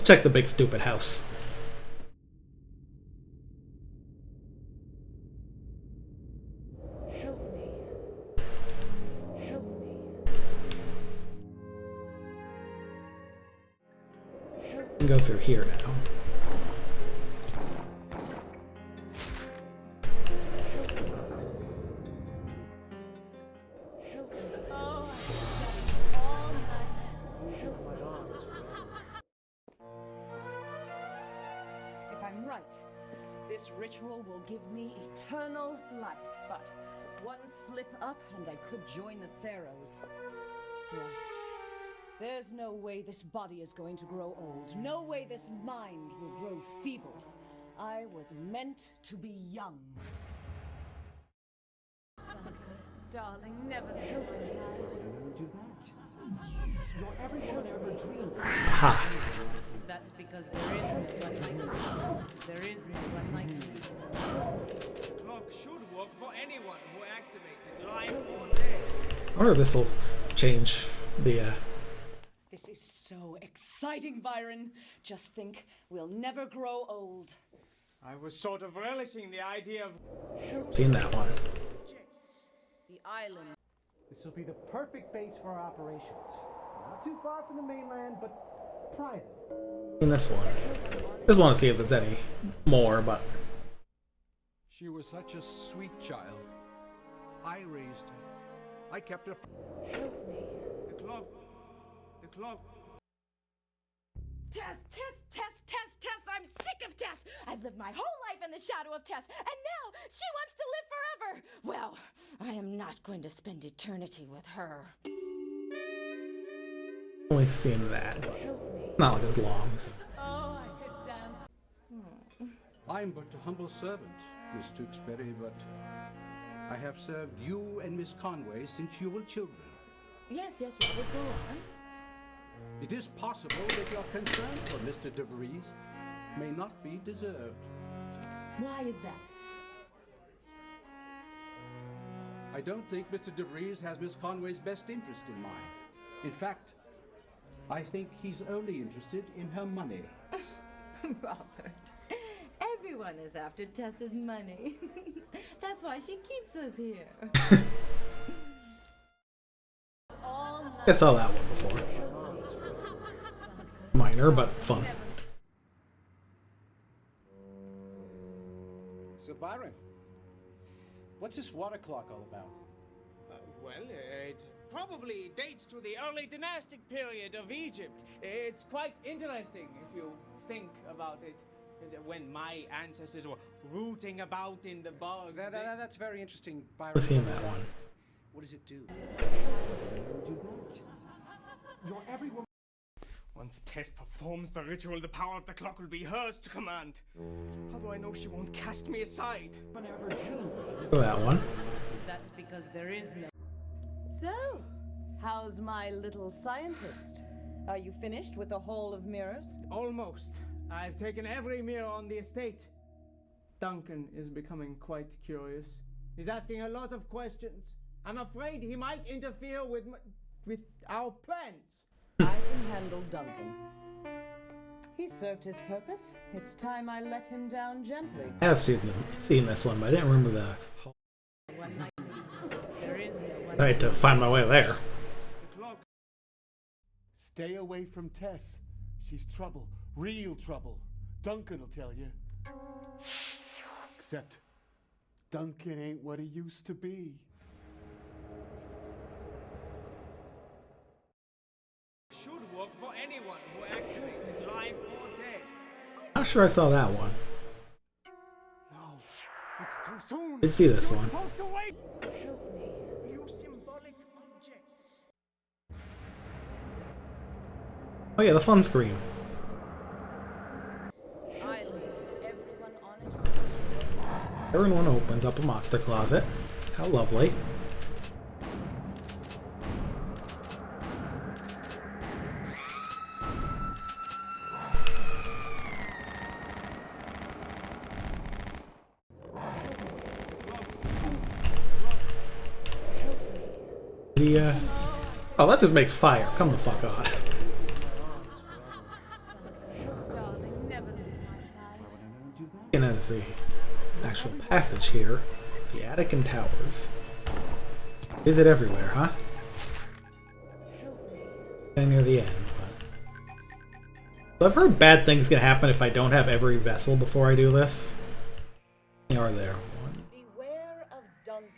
check the big stupid house. Help me. Help me. We can go through here now. If I'm right, this ritual will give me eternal life. But one slip up and I could join the pharaohs. Yeah. There's no way this body is going to grow old. No way this mind will grow feeble. I was meant to be young. Darling, never leave my side. Do that. Nor everyone ever dreamed. Ha! That's because there is no one like me. There is no one like me. The clock should work for anyone who activates it, live or dead. I wonder if this will change the, This is so exciting, Byron. Just think, we'll never grow old. I was sort of relishing the idea of seen that one. The island. This will be the perfect base for our operations. Not too far from the mainland, but private. Seen this one. Just want to see if there's any more, but She was such a sweet child. I raised her. I kept her. Help me. the clock. The clock. Tess, Tess, Tess, Tess, Tess, I'm sick of Tess. I've lived my whole life in the shadow of Tess, and now she wants to live forever. Well, I am not going to spend eternity with her. only seen that. Not like as long. So. Oh, I could dance. I'm but a humble servant, Miss Tewksbury, but I have served you and Miss Conway since you were children. Yes, Robert, go on. It is possible that your concern for Mr. DeVries may not be deserved. Why is that? I don't think Mr. DeVries has Miss Conway's best interest in mind. In fact, I think he's only interested in her money. Robert, everyone is after Tess's money. That's why she keeps us here. I saw that one before. Minor, but fun. So, Byron, what's this water clock all about? Well, it probably dates to the early dynastic period of Egypt. It's quite interesting if you think about it. When my ancestors were rooting about in the bogs. That's very interesting, Byron. I've seen that one. What does it do? Your everyone. Once Tess performs the ritual, the power of the clock will be hers to command. How do I know she won't cast me aside? For that one. That's because there is no. So, how's my little scientist? Are you finished with the Hall of Mirrors? Almost. I've taken every mirror on the estate. Duncan is becoming quite curious. He's asking a lot of questions. I'm afraid he might interfere with our plans. I can handle Duncan. He served his purpose. It's time I let him down gently. I have seen this one, but I didn't remember the. There is no one. I had to find my way there. The clock. Stay away from Tess. She's trouble. Real trouble. Duncan will tell you. Except, Duncan ain't what he used to be. Should work for anyone who activates it, live or dead. Not sure I saw that one. No, it's too soon. Did see this one. Supposed to wait. Help me. Use symbolic objects. Oh yeah, the fun screen. Island and everyone on it. Everyone opens up a monster closet. How lovely. Oh, that just makes fire. Come the fuck on. is the actual passage here. The attic and towers. Is it everywhere, huh? And near the end. But I've heard bad things can happen if I don't have every vessel before I do this. Are there? Beware of Duncan.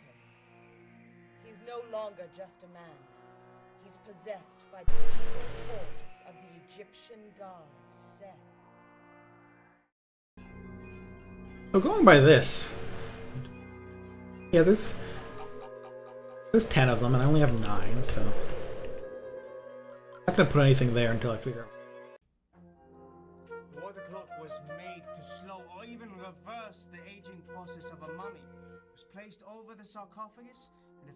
He's no longer just a man. He's possessed by the evil force of the Egyptian god Seth. So going by this, yeah, there's 10 of them, and I only have 9, so I'm not gonna put anything there until I figure out. The water clock was made to slow or even reverse the aging process of a mummy. It was placed over the sarcophagus, and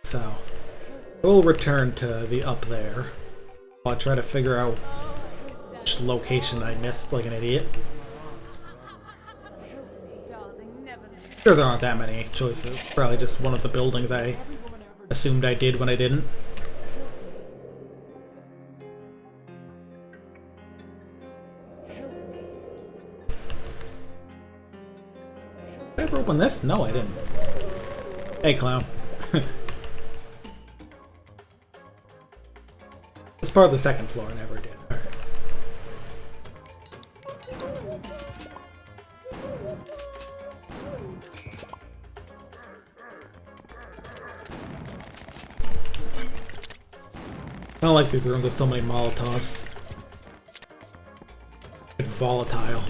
So we'll return to the up there. I'll try to figure out which location I missed like an idiot. Sure, there aren't that many choices. Probably just one of the buildings I assumed I did when I didn't. Did I ever open this? No, I didn't. Hey, clown. It's part of the second floor, I never did. Alright. I don't like these rooms with so many Molotovs. It's volatile.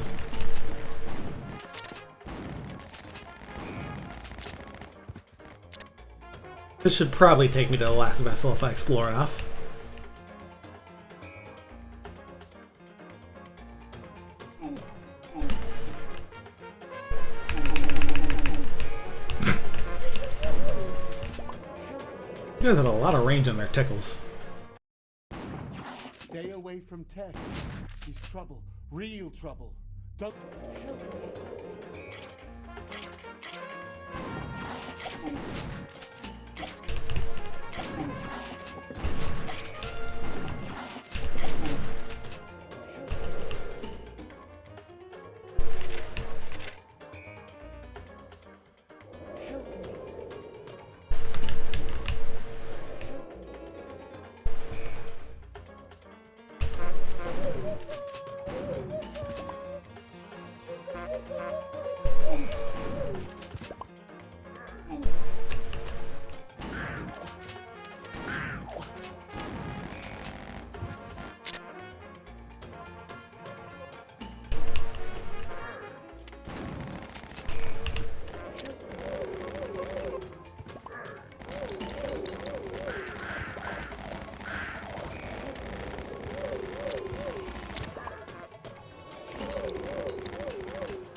This should probably take me to the last vessel if I explore enough. You guys have a lot of range on their tickles. Stay away from Tess. She's trouble. Real trouble. Don't...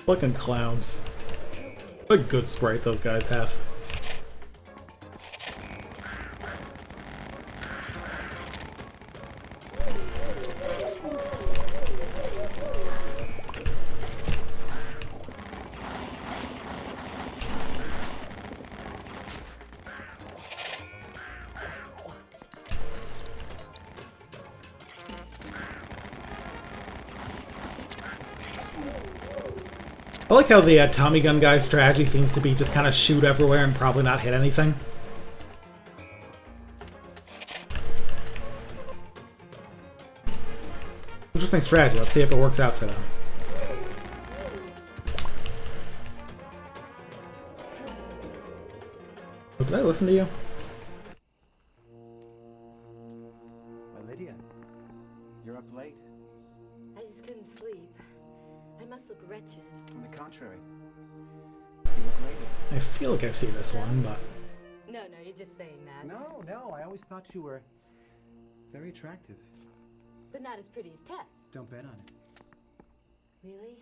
Fucking clowns. What a good sprite those guys have. I like how the Tommy gun guy's strategy seems to be just kind of shoot everywhere and probably not hit anything. Interesting strategy. Let's see if it works out for them. Oh, did I listen to you? Well, Lydia, you're up late. I just couldn't sleep. I must look wretched. On the contrary, you look radiant. I feel like I've seen this one, but... No, you're just saying that. No, I always thought you were very attractive. But not as pretty as Tess. Don't bet on it. Really?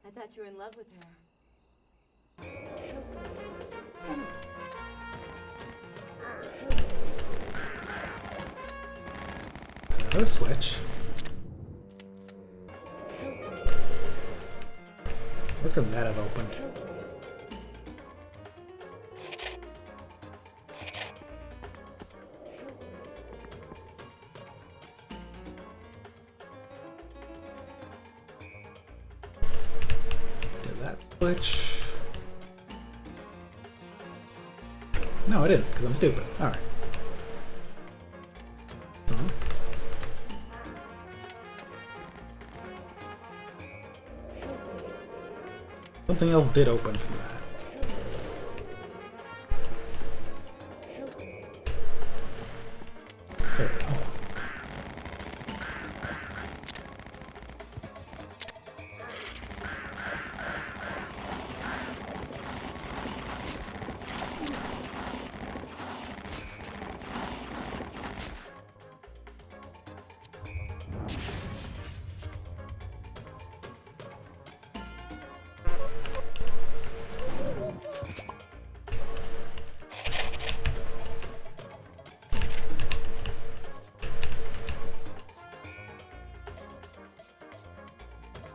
I thought you were in love with her. So, switch. Where could that have opened? Which... No, I didn't, because I'm stupid. Alright. Something else did open from that. There we go.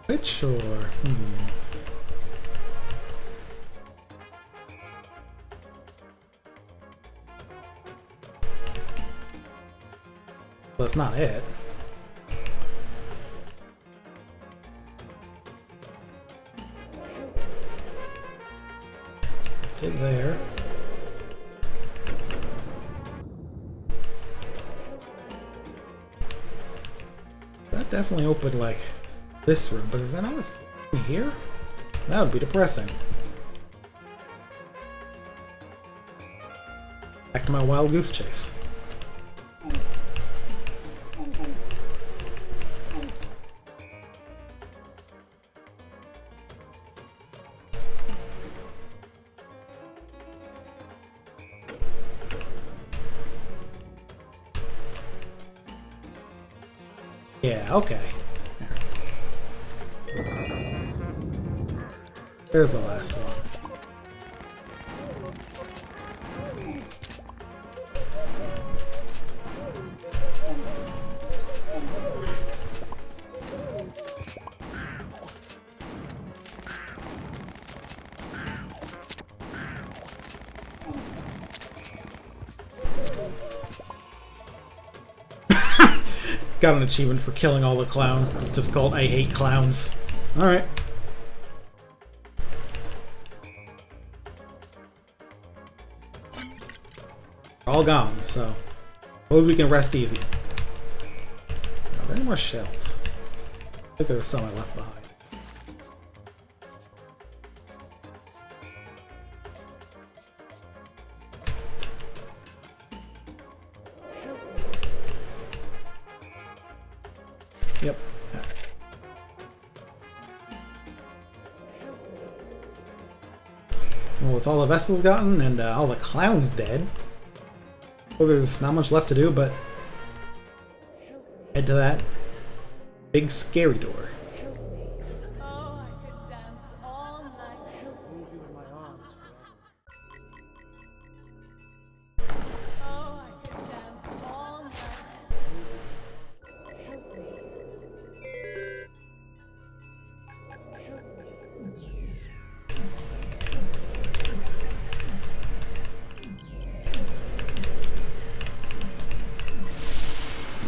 Which or Well, that's not it. Dig there. That definitely opened like this room, but is there not a in here? That would be depressing. Back to my wild goose chase. Yeah, okay. There's the last one. Got an achievement for killing all the clowns. It's just called I Hate Clowns. Alright. All gone, so suppose we can rest easy. Are there any more shells? I think there was some I left behind. Yep. Right. Well, with all the vessels gotten and all the clowns dead, well, there's not much left to do but head to that big scary door. Oh, I could dance all night. Hold you in my arms forever. Oh, I could dance all night. Help me.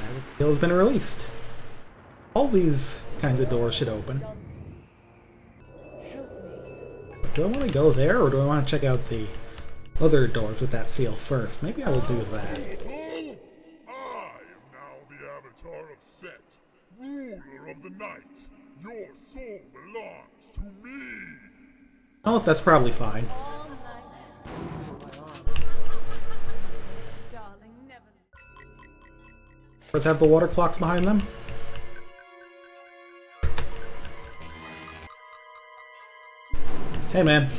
Magic skill has been released. All these kinds of doors should open. But do I want to go there, or do I want to check out the other doors with that seal first? Maybe I will do that. I am now the avatar of Set, ruler of the night. Your soul belongs to me. Oh, that's probably fine. All night. Darling, never. Does have the water clocks behind them? Hey, man.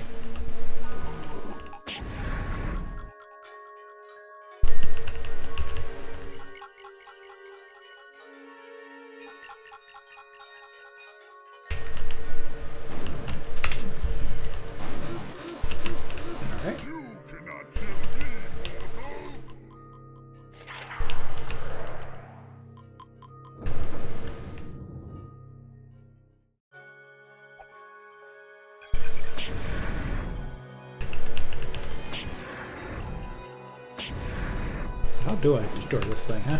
Alright. You cannot kill me, mortal. How do I destroy this thing, huh?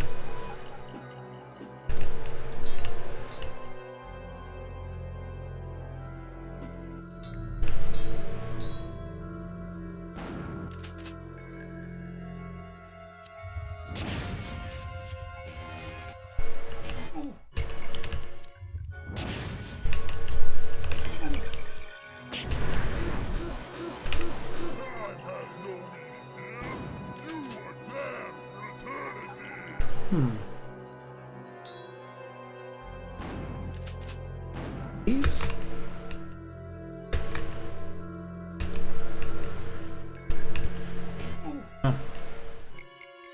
These? Oh.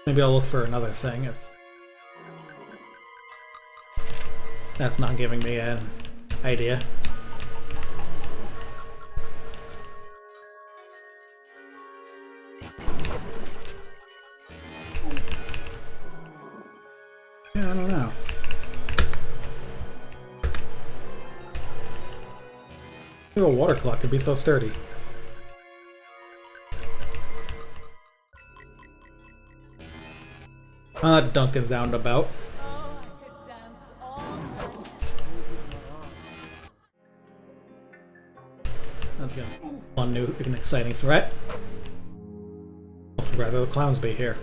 Maybe I'll look for another thing if that's not giving me an idea. Yeah, I don't know. Maybe a water clock could be so sturdy. Duncan's out and about. Oh, I could dance all night. That's gonna be one new and exciting threat. I'd rather the clowns be here.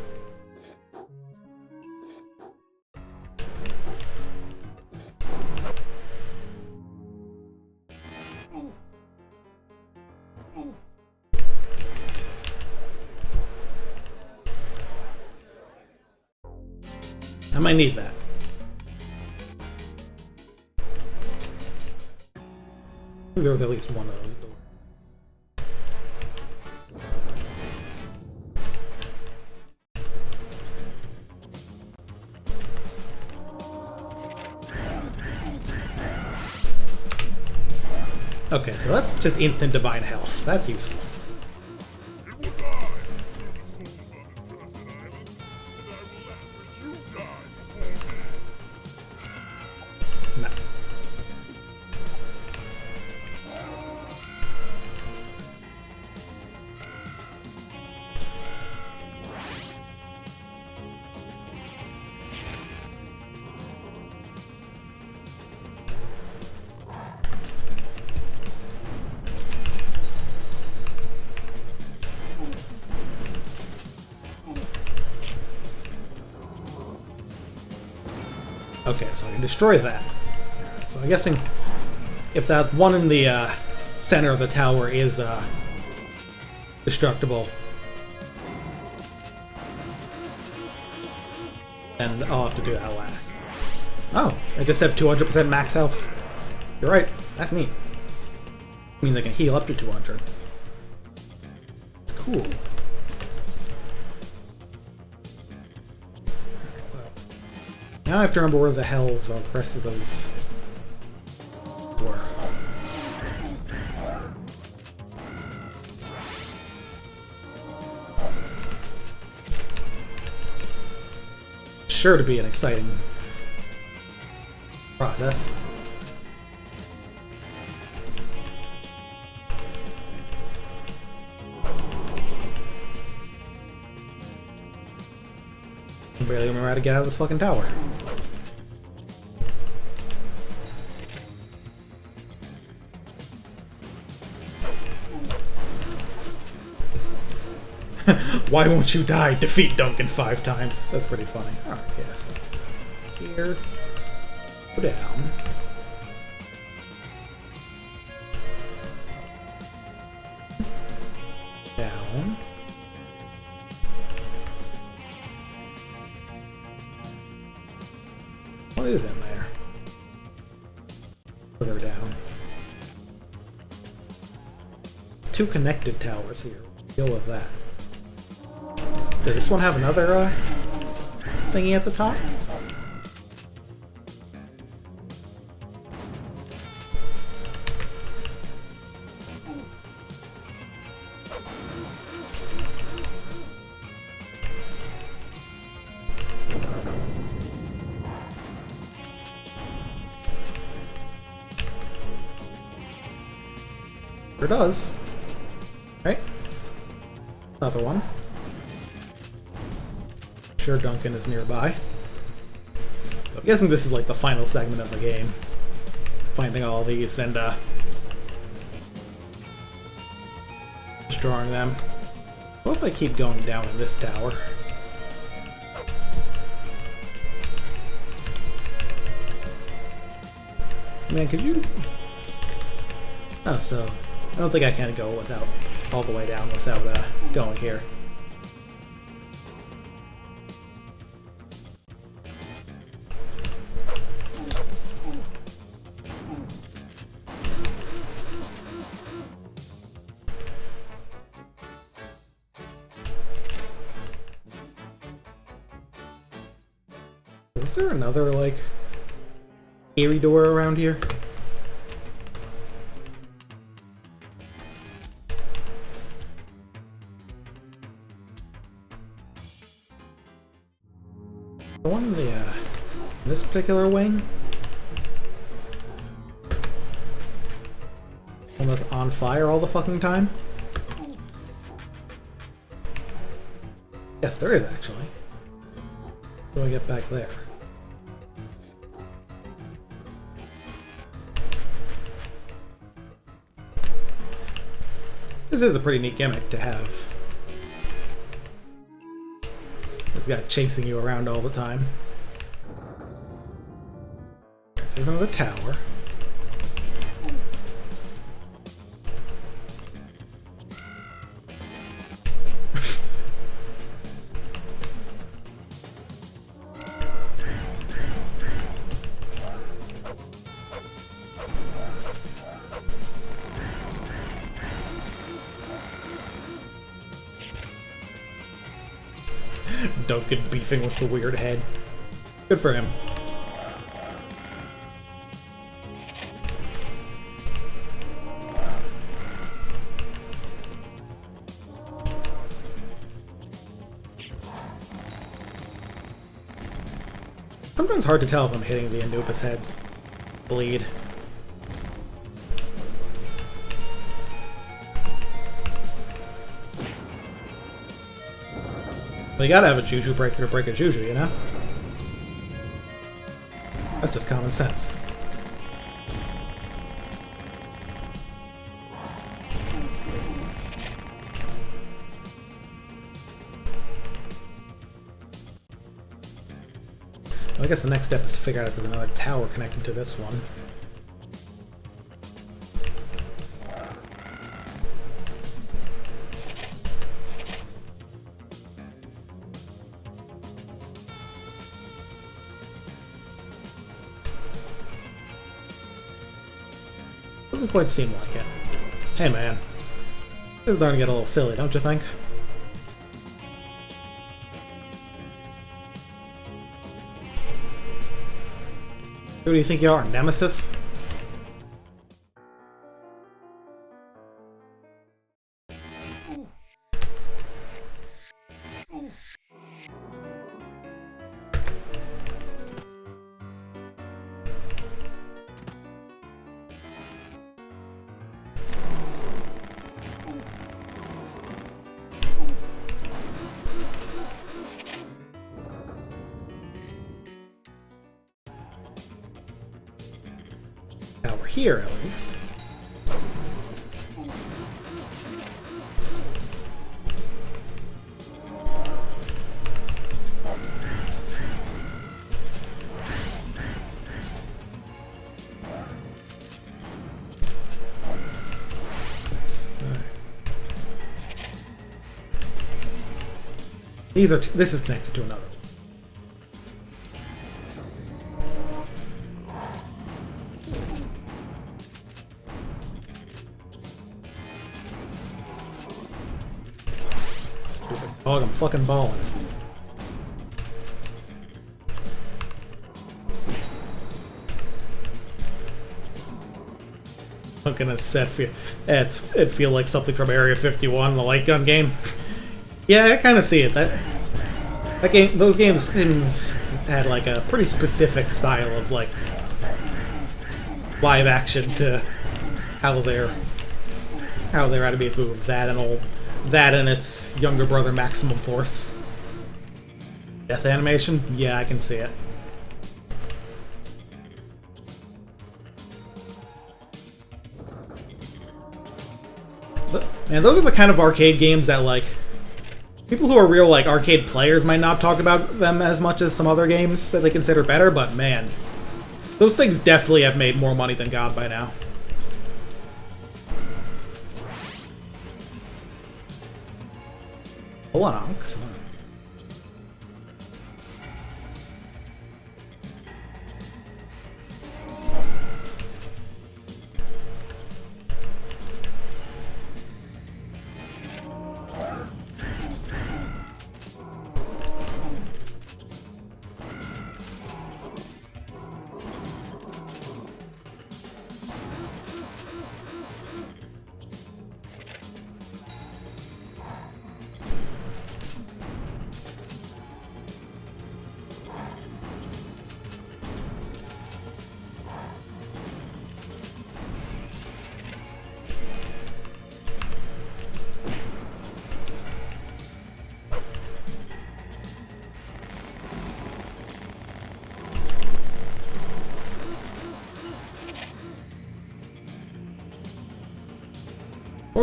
I might need that. There was at least one of those doors. Okay, so that's just instant divine health. That's useful. It was I who set souls on this cursed island, and I will let you die before me. No. Okay, so I can destroy that. So I'm guessing if that one in the center of the tower is destructible, then I'll have to do that last. Oh, I just have 200% max health. You're right, that's neat. I mean, they can heal up to 200. It's cool. Now I have to remember where the hell the rest of those were. Sure to be an exciting process. I barely remember how to get out of this fucking tower. Why won't you die? Defeat Duncan 5 times. That's pretty funny. Alright, yeah, so here. Go down. Down. What is in there? Further down. 2 connected towers here. Deal with that. Did this one have another thingy at the top? Sure does. Right? Another one. Sure Duncan is nearby. So I'm guessing this is like the final segment of the game. Finding all these and destroying them. What if I keep going down in this tower? Man, could you... Oh, so I don't think I can go without all the way down without going here. is there another, like, eerie door around here? The one in the, this particular wing? One that's on fire all the fucking time? Yes, there is, actually. How do I get back there? This is a pretty neat gimmick to have. This guy chasing you around all the time. There's another tower. Duncan beefing with the weird head. Good for him. Sometimes hard to tell if I'm hitting the Anubis heads. Bleed. Well, you gotta have a Juju breaker to break a Juju, you know? That's just common sense. Well, I guess the next step is to figure out if there's another tower connected to this one. Doesn't quite seem like it. Hey man, this is starting to get a little silly, don't you think? Who do you think you are, Nemesis? Here, at least. These are. This is connected to another. Oh, I'm fucking balling. I'm gonna it feel like something from Area 51, the light gun game. Yeah, I kind of see it. That game, those games had like a pretty specific style of like live action to how their enemies move. That and its younger brother Maximum Force. Death animation? Yeah, I can see it. Man, those are the kind of arcade games that, like, people who are real, like, arcade players might not talk about them as much as some other games that they consider better, but man, those things definitely have made more money than God by now. Blocks.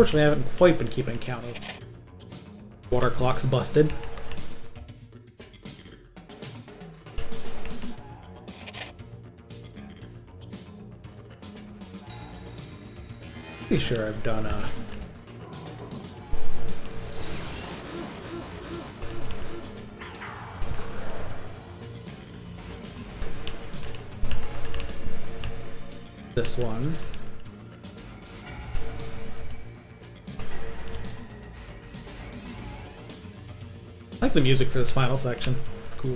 Unfortunately, I haven't quite been keeping count of water clocks busted. Pretty sure I've done this one. I like the music for this final section. It's cool.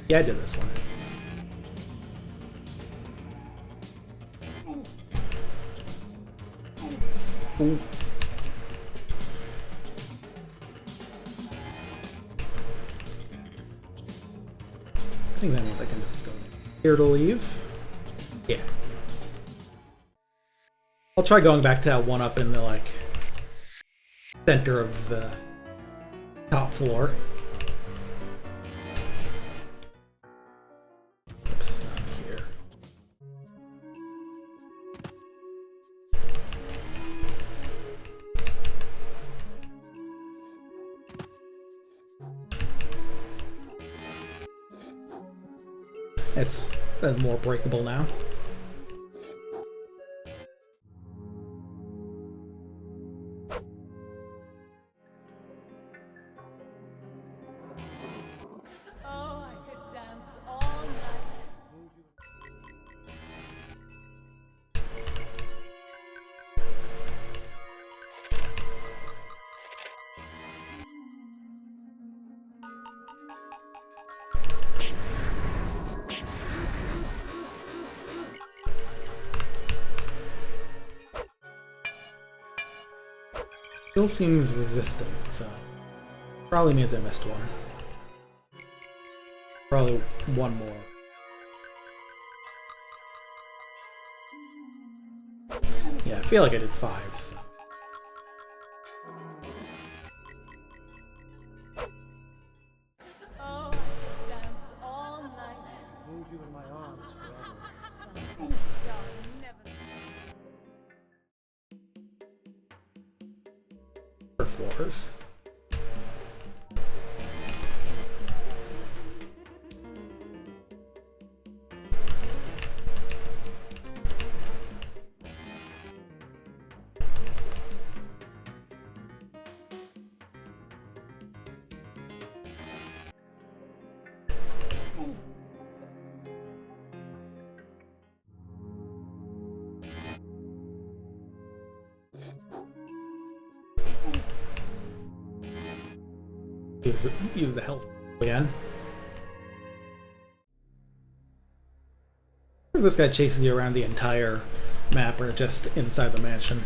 Yeah, I did this one. Ooh. I think that means I can just go here to leave. Yeah. I'll try going back to that one up in the, like, center of the top floor. Oops, not here. It's more breakable now. Oh, I could dance all night. Still seems resistant, so probably means I missed one. Probably one more. Yeah, I feel like I did 5, so. Oh, I could dance all night. Hold you in my arms forever. Darling, never. Floors. Use the health again. If this guy chases you around the entire map or just inside the mansion.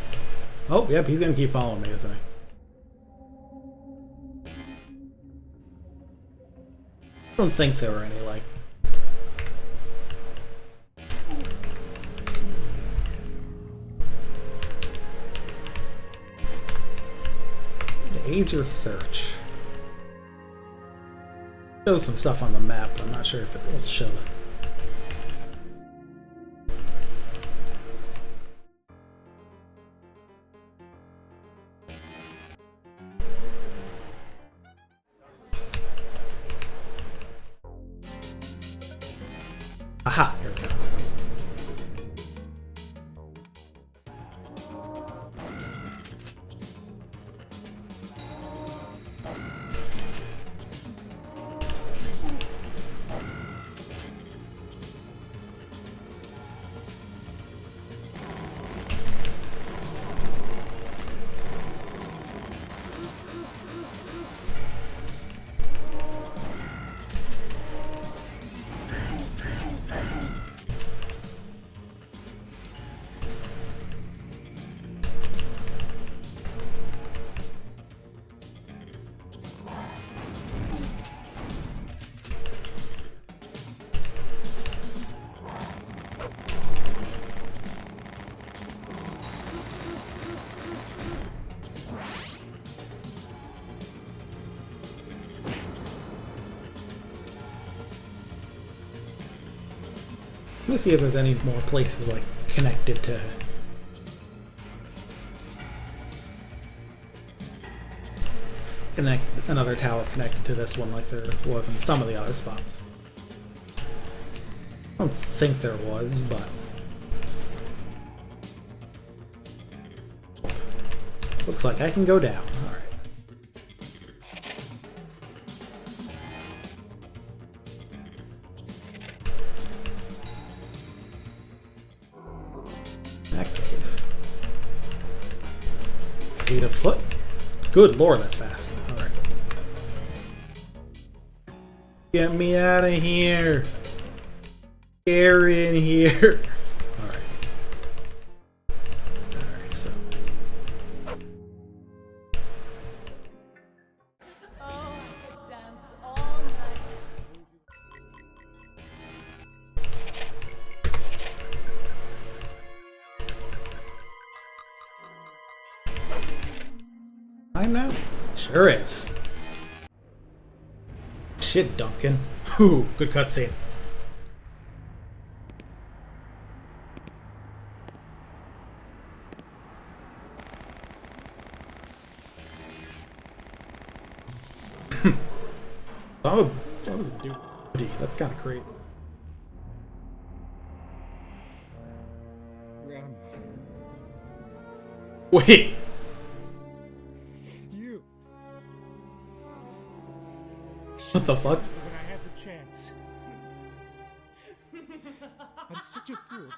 Oh, yep, he's gonna keep following me, isn't he? I don't think there were any, like... The Aegis Search. Shows some stuff on the map, but I'm not sure if it will show it. Aha, here we go. Let me see if there's any more places like connected to another tower connected to this one like there was in some of the other spots. I don't think there was, but looks like I can go down. All right. Activate. Feet of foot. Good lord, that's fast. All right. Get me out of here. Get in here. Alright. Alright, so. Oh, I could dance all night. Time now? Sure is. Shit, Duncan. Ooh, good cutscene. Oh, that was a dude. That's kind of crazy. Grandma, Wait. you. What the fuck? When I had the chance. I'm such a fool.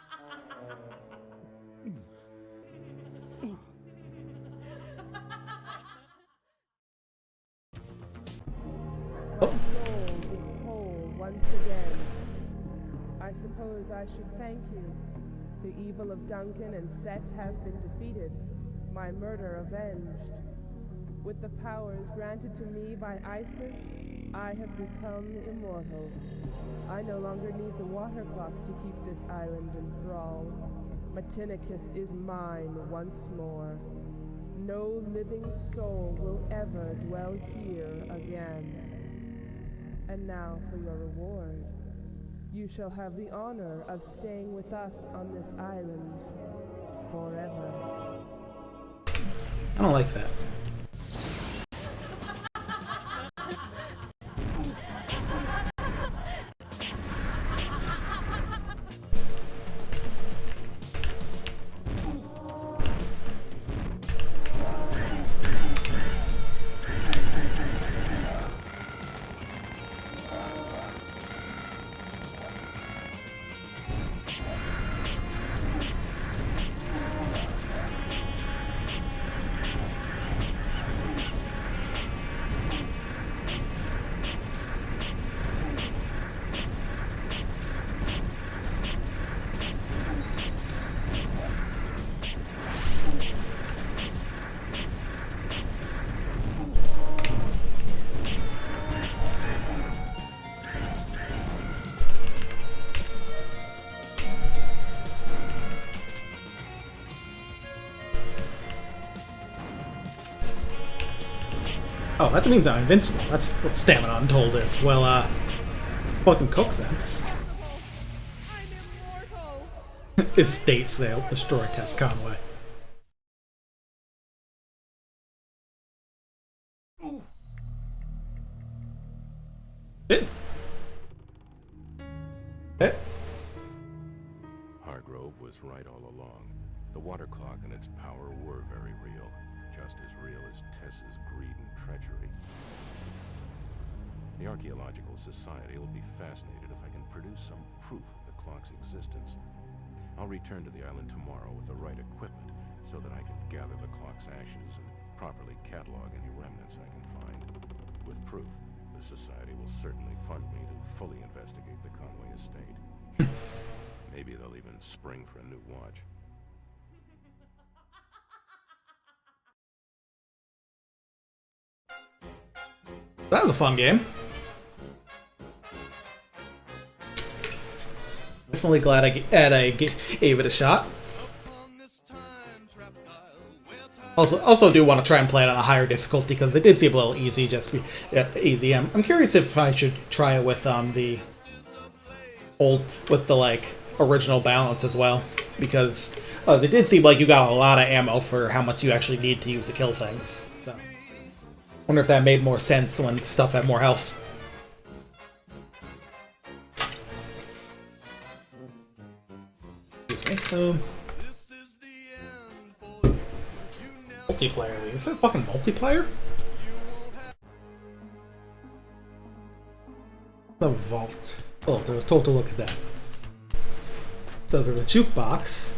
My soul is whole once again. I suppose I should thank you. The evil of Duncan and Set have been defeated, my murder avenged. With the powers granted to me by Isis, I have become immortal. I no longer need the water clock to keep this island in thrall. Matinicus is mine once more. No living soul will ever dwell here again. And now for your reward. You shall have the honor of staying with us on this island forever. I don't like that. Oh, that means I'm invincible. That's what Stamina Untold is. Well, fucking cook then. I'm immortal! Estates they'll destroy Tess Conway. Shit. Eh? Hargrove was right all along. The water clock and its power were very real. Just as real as Tess's greed and treachery. The Archaeological Society will be fascinated if I can produce some proof of the clock's existence. I'll return to the island tomorrow with the right equipment so that I can gather the clock's ashes and properly catalog any remnants I can find. With proof, the Society will certainly fund me to fully investigate the Conway estate. Maybe they'll even spring for a new watch. That was a fun game. Definitely glad I gave it a shot. Also do want to try and play it on a higher difficulty because it did seem a little easy. Easy. I'm curious if I should try it with the original balance as well, because it did seem like you got a lot of ammo for how much you actually need to use to kill things. So Wonder if that made more sense when stuff had more health. Excuse me. Multiplayer league. Is that fucking multiplayer? The vault. Oh, I was told to look at that. So there's a jukebox.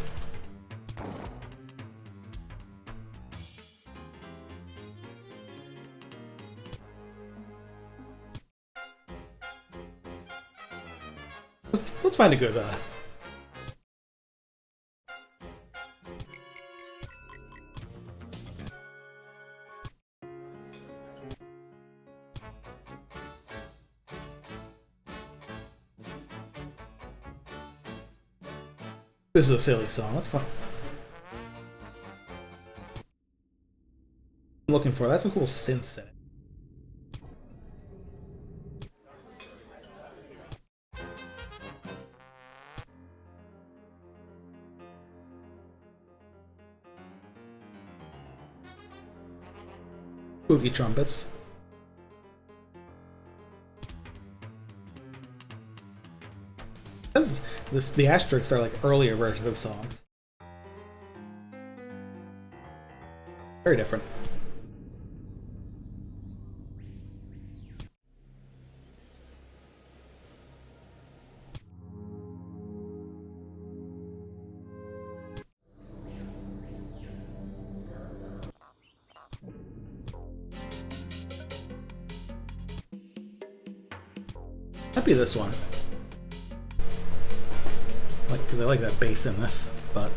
Let's find a good This is a silly song, that's fine. I'm looking for that's some cool synths in it. Spooky trumpets. The asterisks are like earlier versions of songs. Very different. Might be this one. Because I like that bass in this, but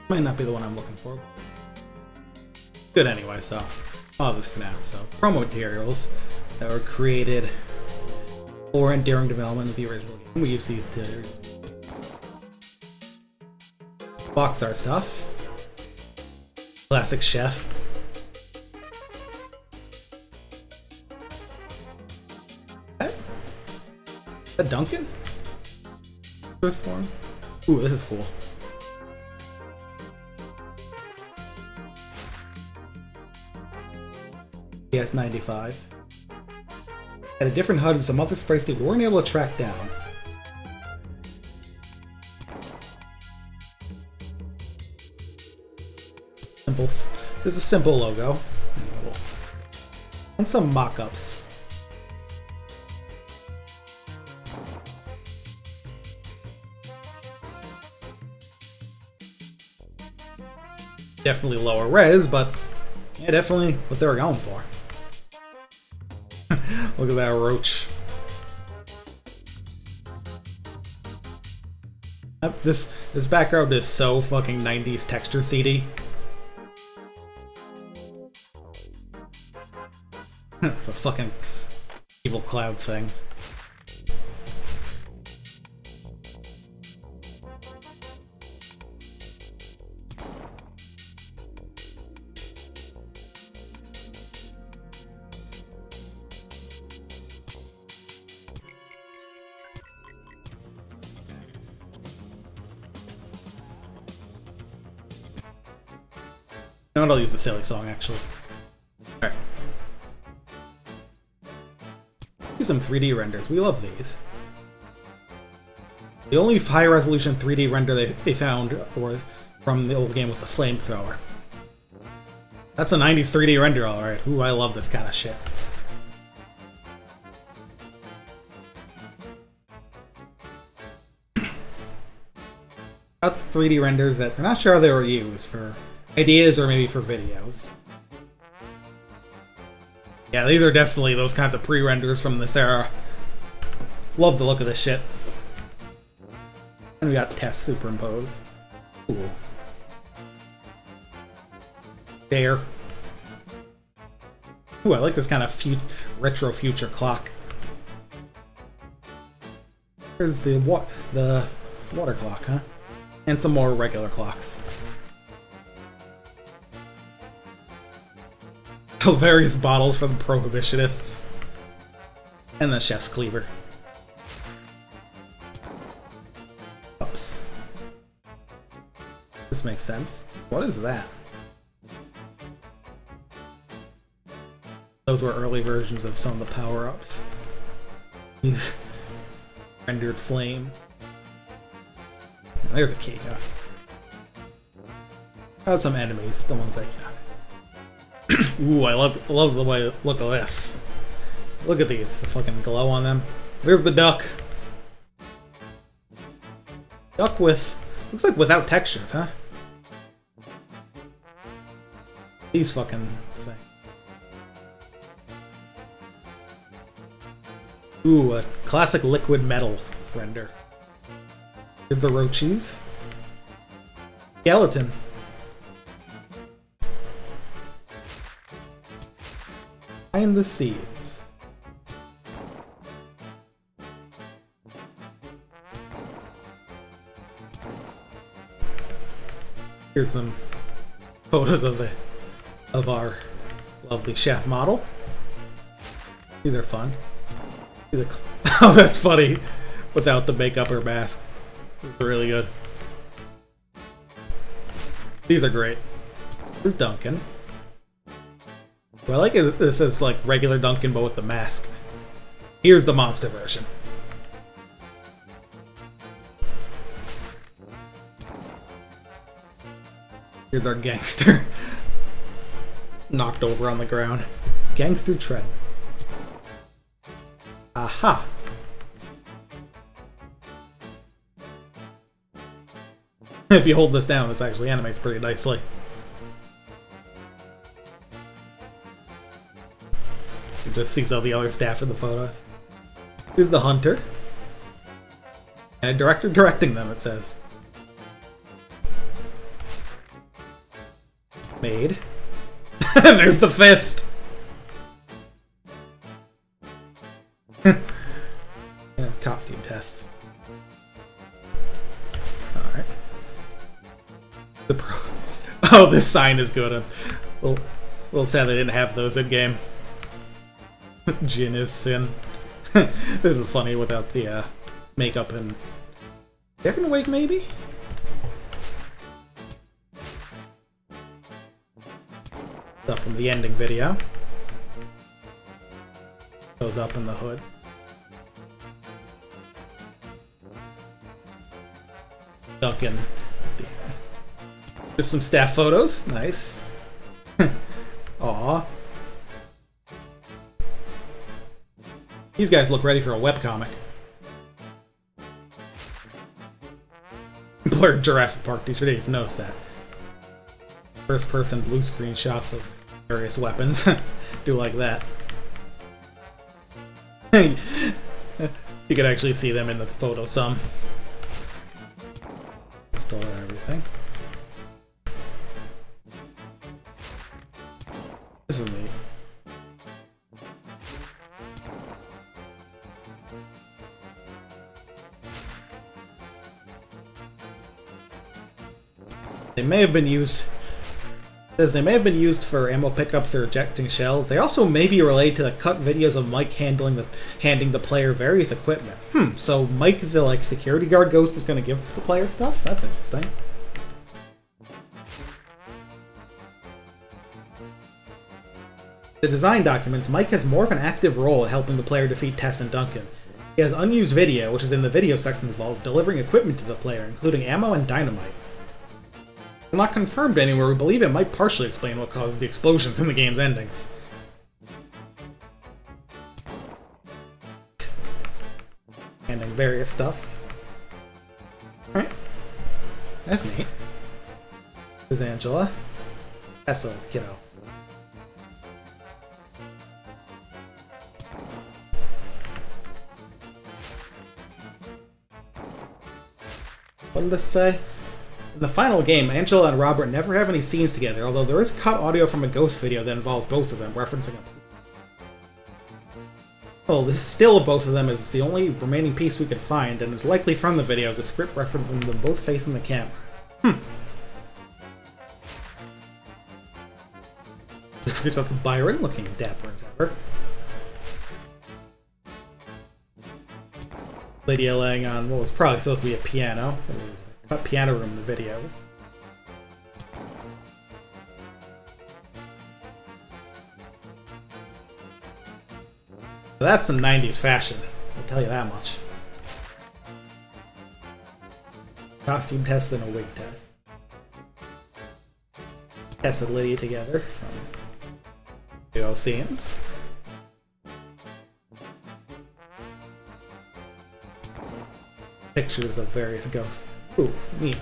might not be the one I'm looking for. Good anyway, so I'll have this for now. So promo materials that were created or and during development of the original game. We use these to box art stuff. Classic chef. Is that Duncan? First form? Ooh, this is cool. PS95. Had a different HUD and some other sprites that we weren't able to track down. Simple. There's a simple logo. And some mock-ups. Definitely lower res, but yeah, definitely what they were going for. Look at that roach. This background is so fucking 90s texture CD. The fucking evil cloud things. You know what, I'll use a silly song actually. Alright. Do some 3D renders. We love these. The only high resolution 3D render they found from the old game was the flamethrower. That's a 90s 3D render, alright. Ooh, I love this kind of shit. That's 3D renders that I'm not sure how they were used for ideas or maybe for videos. Yeah, these are definitely those kinds of pre-renders from this era. Love the look of this shit. And we got tests superimposed. Cool. There. Ooh, I like this kind of retro future clock. Here's the water clock, huh? And some more regular clocks. Various bottles from the prohibitionists. And the chef's cleaver. Oops. This makes sense. What is that? Those were early versions of some of the power-ups. These rendered flame. There's a key, huh? Got some enemies, the ones I got. Ooh, I love the way, look at this. Look at these, the fucking glow on them. There's the duck. Duck with, looks like without textures, huh? These fucking things. Ooh, a classic liquid metal render. Here's the Roachis. Skeleton. Behind the scenes. Here's some photos of our lovely chef model. These are fun. Oh, that's funny. Without the makeup or mask. This is really good. These are great. This is Duncan. Well, I like it. This is like regular Duncan, but with the mask. Here's the monster version. Here's our gangster. Knocked over on the ground. Gangster tread. Aha! If you hold this down, this actually animates pretty nicely. You just see some of the other staff in the photos. Here's the hunter. And a director directing them, it says. Made. There's the fist! Yeah, costume tests. Alright. The pro. Oh, this sign is good. A little sad they didn't have those in game. Jin is sin. This is funny without the makeup and Second Wake, maybe? Stuff from the ending video. Goes up in the hood. Duncan. Just some staff photos. Nice. Aww. These guys look ready for a webcomic. Blurred Jurassic Park teacher, didn't even notice that. First person blue screen shots of various weapons. Do like that. You could actually see them in the photo some. Stole everything. This is neat. They may have been used. Says they may have been used for ammo pickups or ejecting shells. They also may be related to the cut videos of Mike handing the player various equipment. So Mike is the like security guard Ghost was going to give the player stuff? That's interesting. The design documents, Mike has more of an active role in helping the player defeat Tess and Duncan. He has unused video, which is in the video section involved, delivering equipment to the player, including ammo and dynamite. Not confirmed anywhere, we believe it might partially explain what caused the explosions in the game's endings. Handing various stuff. Alright. That's neat. There's Angela. That's a kiddo. What did this say? In the final game, Angela and Robert never have any scenes together, although there is cut audio from a Ghost video that involves both of them, referencing a... Well, the still of both of them is the only remaining piece we could find, and is likely from the video as a script referencing them both facing the camera. Screenshots of Byron looking dapper as ever. Lydia laying on what was probably supposed to be a piano. It was a cut piano room in the videos. But that's some 90s fashion, I'll tell you that much. Costume tests and a wig test. Tested Lydia together from duo scenes. Pictures of various ghosts. Ooh, neat.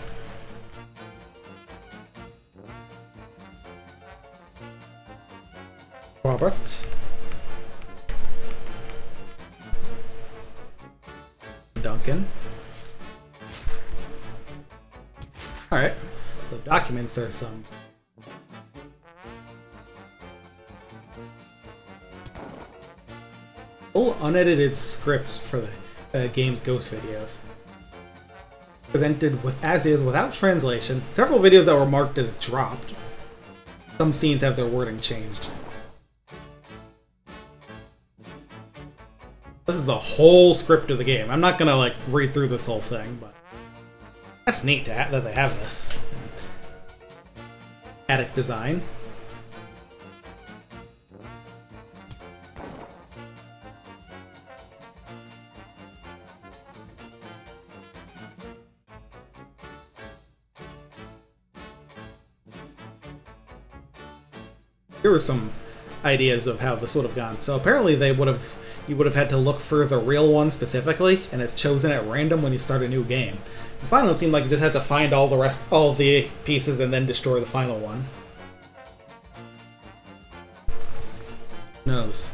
Robert. Duncan. Alright, so documents are some full unedited scripts for the game's ghost videos. Presented with as is without translation, several videos that were marked as dropped. Some scenes have their wording changed. This is the whole script of the game. I'm not gonna like read through this whole thing, but that's neat to that they have this. Attic design. Here were some ideas of how this would have gone. So apparently you would have had to look for the real one specifically, and it's chosen at random when you start a new game. And finally, it seemed like you just had to find all the pieces and then destroy the final one. Who knows?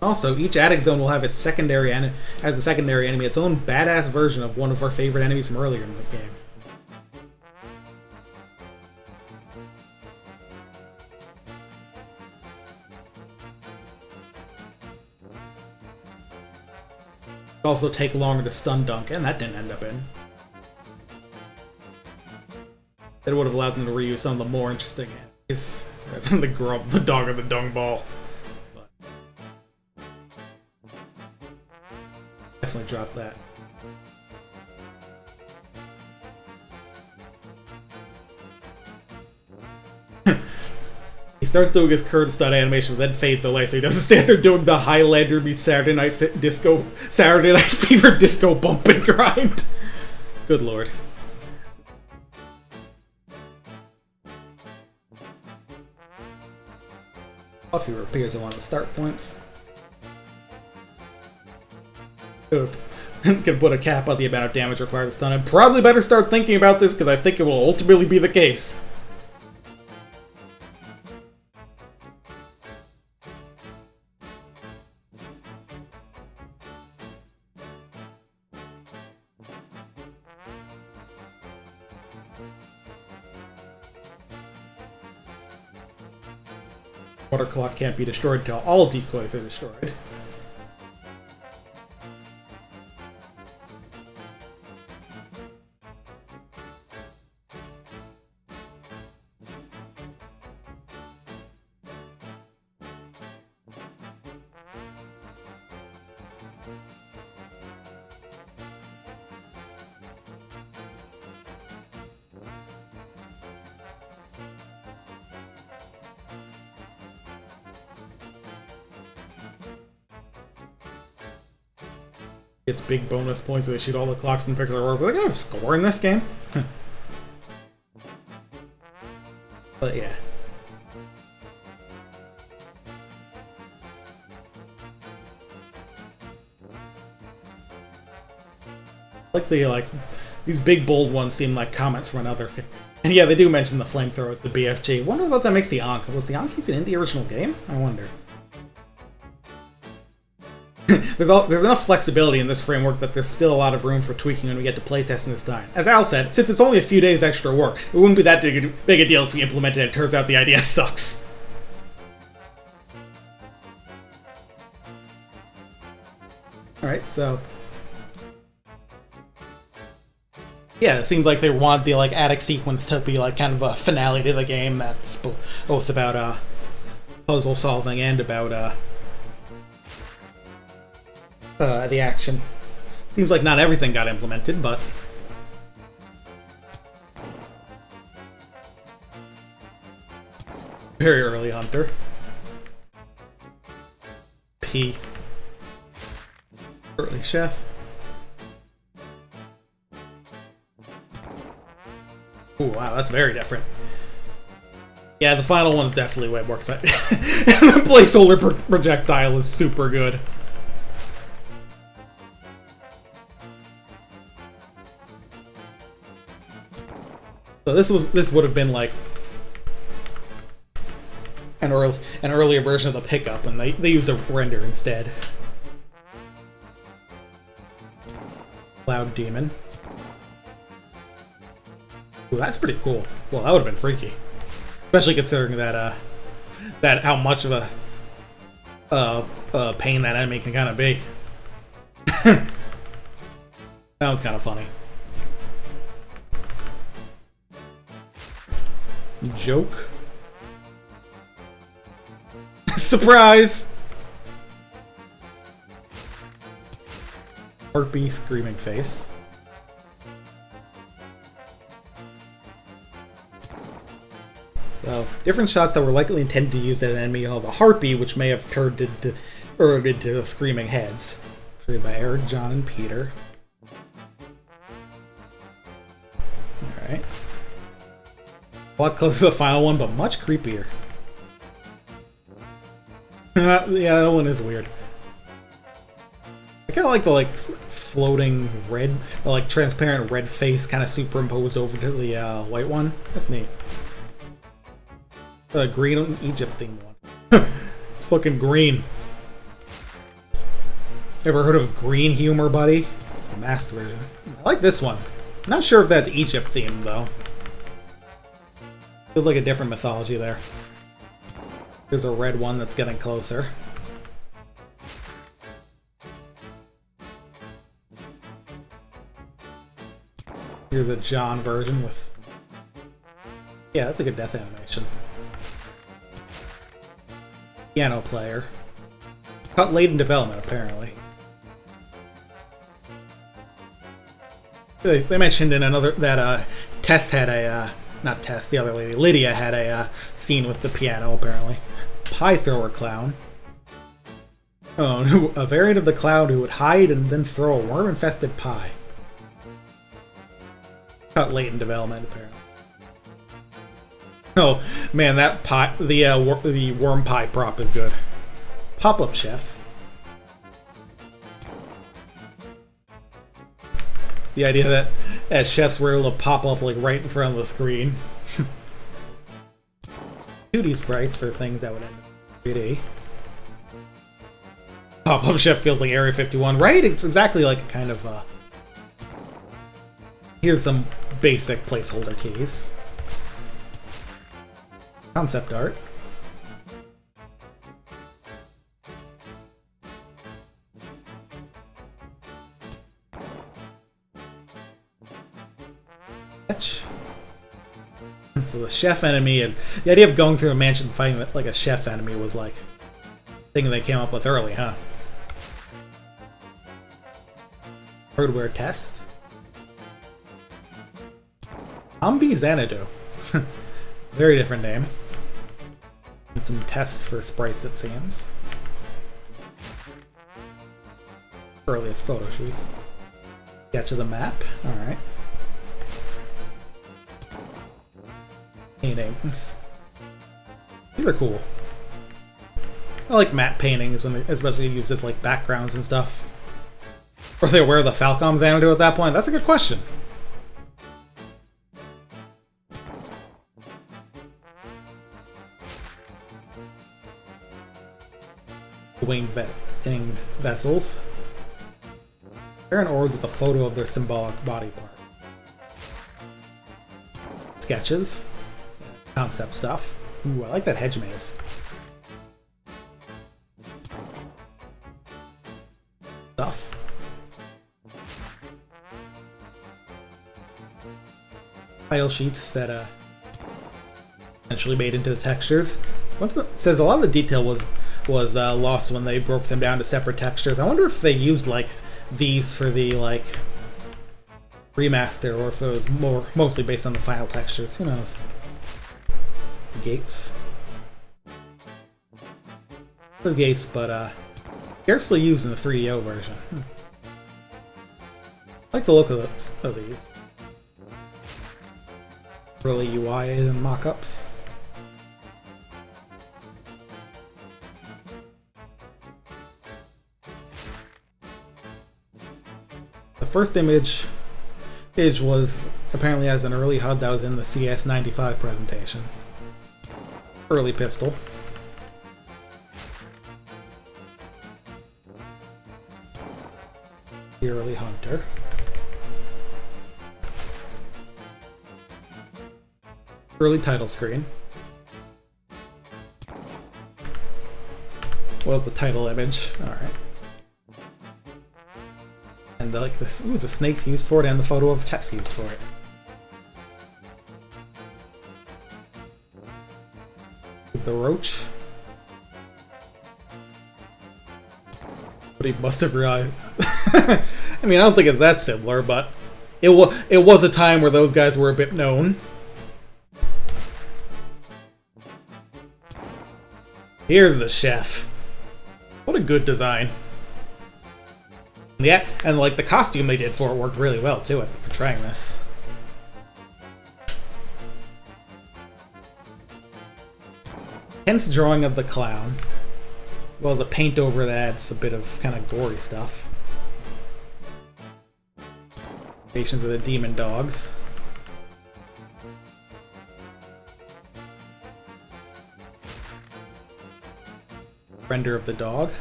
Also, each attic zone will have its secondary enemy, its own badass version of one of our favorite enemies from earlier in the game. Also take longer to stun Duncan. That didn't end up in. It would have allowed them to reuse some of the more interesting enemies rather than the grub, the dog, or the dung ball. But definitely drop that. He starts doing his current stunt animation, then fades away, so he doesn't stand there doing the Highlander meets Saturday Night Fever disco bump and grind. Good lord. Buffy appears at one of the start points. Can put a cap on the amount of damage required to stun him. Probably better start thinking about this, because I think it will ultimately be the case. Water clock can't be destroyed until all decoys are destroyed. Gets big bonus points if they shoot all the clocks in the picture. Are they gonna have a score in this game? But yeah. These big bold ones seem like comments from another. And yeah, they do mention the flamethrowers, the BFG. Wonder what that makes the Ankh. Was the Ankh even in the original game? I wonder. There's enough flexibility in this framework that there's still a lot of room for tweaking when we get to playtesting this time. As Al said, since it's only a few days extra work, it wouldn't be that big a deal if we implemented it and it turns out the idea sucks. Alright, so Yeah, it seems like they want the like attic sequence to be like kind of a finale to the game that's both about puzzle solving and about the action. Seems like not everything got implemented, but very early Hunter. P. Early Chef. Ooh, wow, that's very different. Yeah, the final one's definitely way more exciting. The placeholder projectile is super good. So this would have been like an earlier version of the pickup, and they used a render instead. Cloud Demon. Ooh, that's pretty cool. Well, that would have been freaky, especially considering that that how much of a pain that enemy can kind of be. That was kind of funny. Joke. Surprise! Harpy screaming face. So, different shots that were likely intended to use that enemy of the Harpy, which may have turned into screaming heads. Created by Eric, John, and Peter. Alright. A lot closer to the final one, but much creepier. Yeah, that one is weird. I kind of like the floating red, the transparent red face kind of superimposed over to the white one. That's neat. The green Egypt themed one. It's fucking green. Ever heard of green humor, buddy? The masked version. I like this one. I'm not sure if that's Egypt themed though. Feels like a different mythology there. There's a red one that's getting closer. Here's the John version with... Yeah, that's a good death animation. Piano player. Cut late in development, apparently. They mentioned in another that Tess had a... not Tess, the other lady. Lydia had a scene with the piano, apparently. Pie thrower clown. Oh, a variant of the clown who would hide and then throw a worm-infested pie. Cut late in development, apparently. Oh man, that pie, the worm pie prop is good. Pop-up chef. The idea that as chefs were able to pop up right in front of the screen. 2D sprites for things that would end up 3D. Pop-up chef feels like Area 51, right? It's exactly like a kind of here's some basic placeholder keys. Concept art. So the chef enemy, and the idea of going through a mansion and fighting like a chef enemy was like a thing they came up with early, huh? Hardware test. Ambi Xanadu. Very different name. And some tests for sprites, it seems. Earliest photo shoots. Sketch of the map. Alright. Paintings. These are cool. I like matte paintings, when they especially use as backgrounds and stuff. Or if they wear the Falcom Xanadu at that point? That's a good question. Winged vessels. They're an orb with a photo of their symbolic body part. Sketches. Concept stuff. Ooh, I like that hedge maze. Stuff. tile sheets that eventually made into the textures. It says a lot of the detail was lost when they broke them down to separate textures. I wonder if they used like these for the like remaster, or if it was mostly based on the final textures. Who knows? Gates. The gates, but scarcely used in the 3DO version. I like the look of these. Early UI and mock-ups. The first image was apparently as an early HUD that was in the CS95 presentation. Early pistol. The early hunter. Early title screen. What was the title image? Alright. And like this, ooh, the snakes used for it, and the photo of Tess used for it. The roach. But he must have realized. I mean, I don't think it's that similar, but it was a time where those guys were a bit known. Here's the chef. What a good design. Yeah, and like the costume they did for it worked really well too at portraying this. Hence drawing of the clown. As well as a paint over that adds a bit of kind of gory stuff. Patients with the demon dogs. Render of the dog.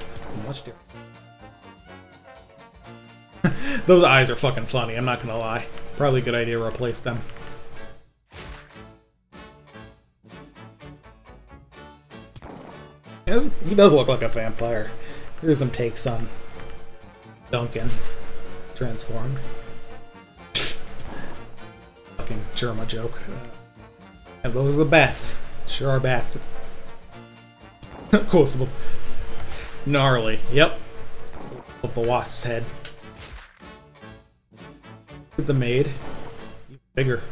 Much different. Those eyes are fucking funny, I'm not gonna lie. Probably a good idea to replace them. He does look like a vampire. Here's some takes on Duncan transformed. Fucking Germa joke. And those are the bats. Sure are bats. Cool. Gnarly. Yep. Of the wasp's head. Here's the maid. Bigger.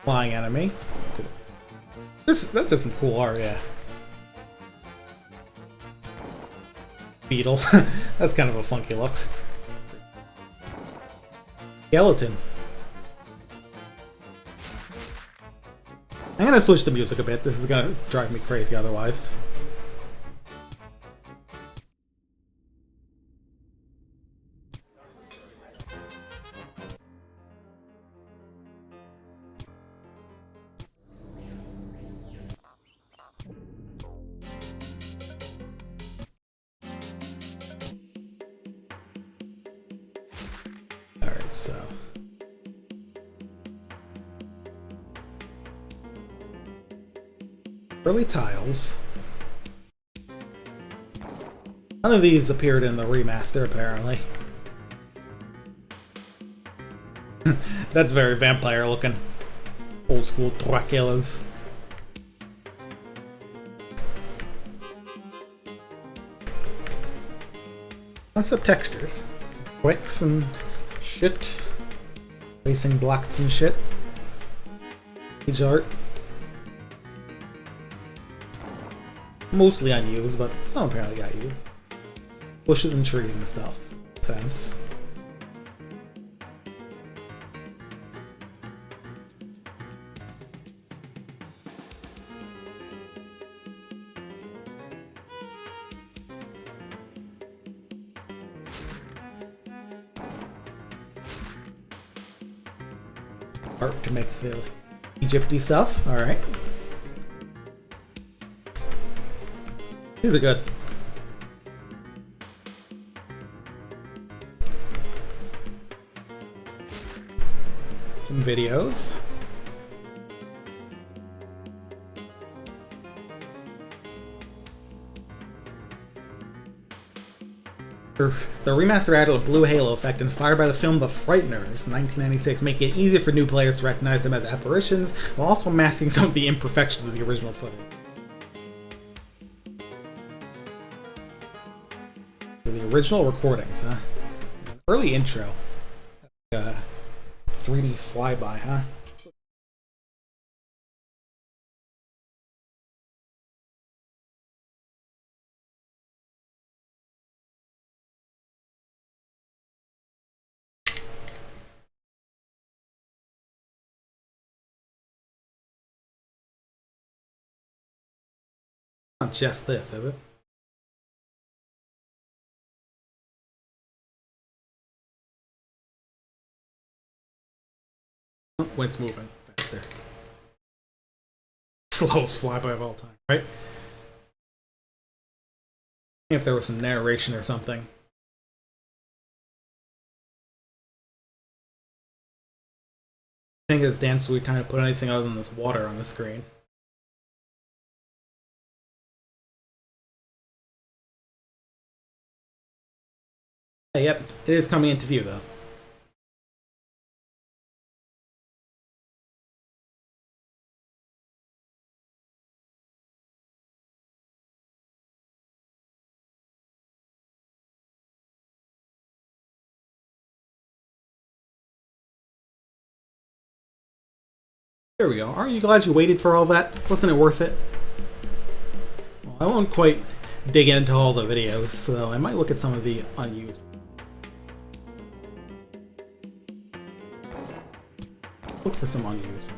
Flying enemy. That's just some cool art, yeah. Beetle. That's kind of a funky look. Skeleton. I'm gonna switch the music a bit. This is gonna drive me crazy otherwise. Alright, so... early tiles. None of these appeared in the remaster, apparently. That's very vampire looking. Old school Draculas. Concept textures. Wicks and shit. Racing blocks and shit. Page art. Mostly unused, but some apparently got used. Bushes and trees and stuff. Makes sense. Art to make the Egypty stuff. Alright. These are good. Some videos. The remaster added a blue halo effect inspired by the film The Frighteners, 1996, making it easier for new players to recognize them as apparitions, while also masking some of the imperfections of the original footage. The original recordings, huh? Early intro. 3D flyby, huh? Not just this, is it? When it's moving faster. Slowest flyby of all time, right? If there was some narration or something. I think it's Dan Sweet trying to put anything other than this water on the screen. Yep, it is coming into view though. There we go. Aren't you glad you waited for all that? Wasn't it worth it? Well, I won't quite dig into all the videos, so I might look at some of the unused. Look for some unused.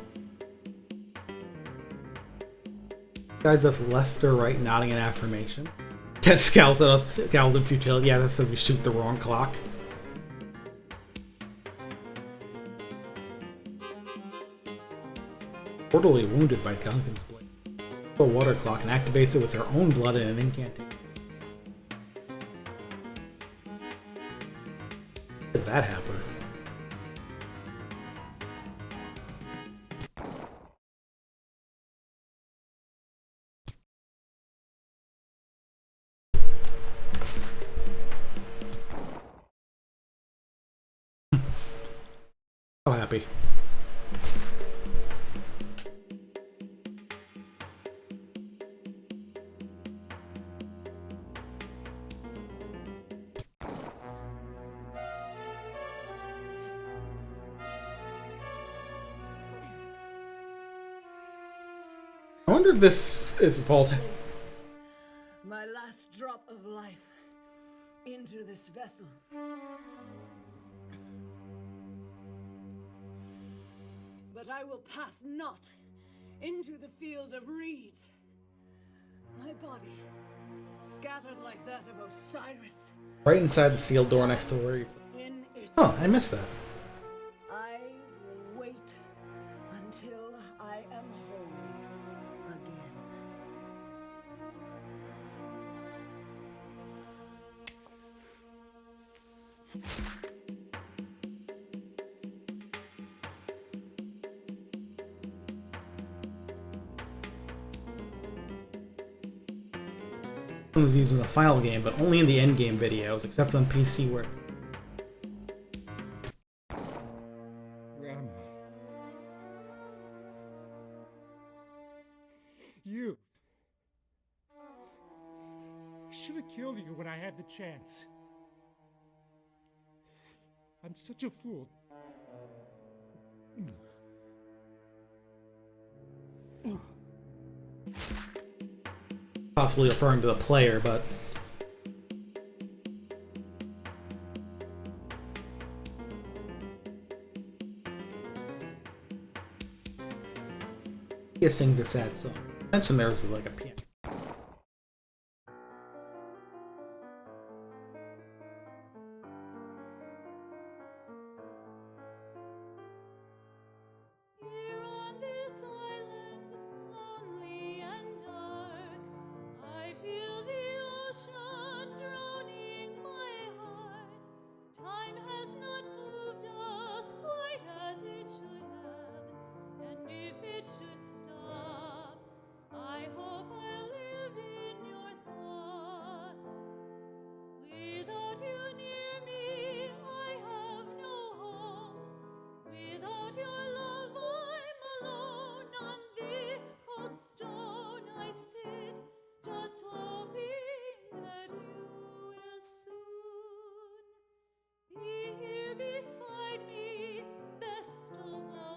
Guys of left or right nodding an affirmation. Test scowls at us, scowls in futility. Yeah, that's if we shoot the wrong clock. Mortally wounded by Duncan's blade. The water clock and activates it with her own blood and an incantation. How did that happen? So happy. I wonder if this is vault. My last drop of life into this vessel. But I will pass not into the field of reeds. My body, scattered like that of Osiris. Right inside the sealed door next to where you. Oh, I missed that. I will wait until I am whole again. Was used in the final game, but only in the end game videos, except on PC where. Grandma. You. I should have killed you when I had the chance. I'm such a fool. Possibly referring to the player, but. He sings a sad song. I mentioned there's like a piano. I hope I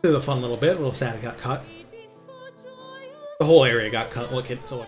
This is a fun little bit. A little sad it got cut. The whole area got cut. Look at so.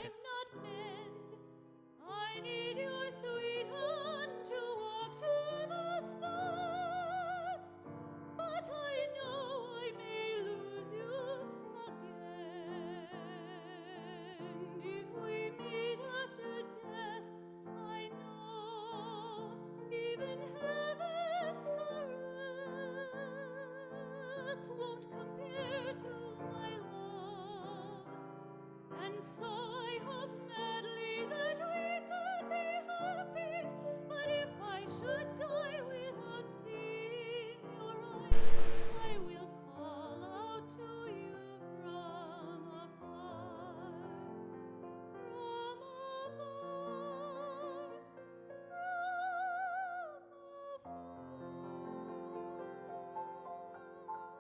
Won't compare to my love, and so I hope madly that we could be happy. But if I should die without seeing your eyes, I will call out to you from afar, from afar,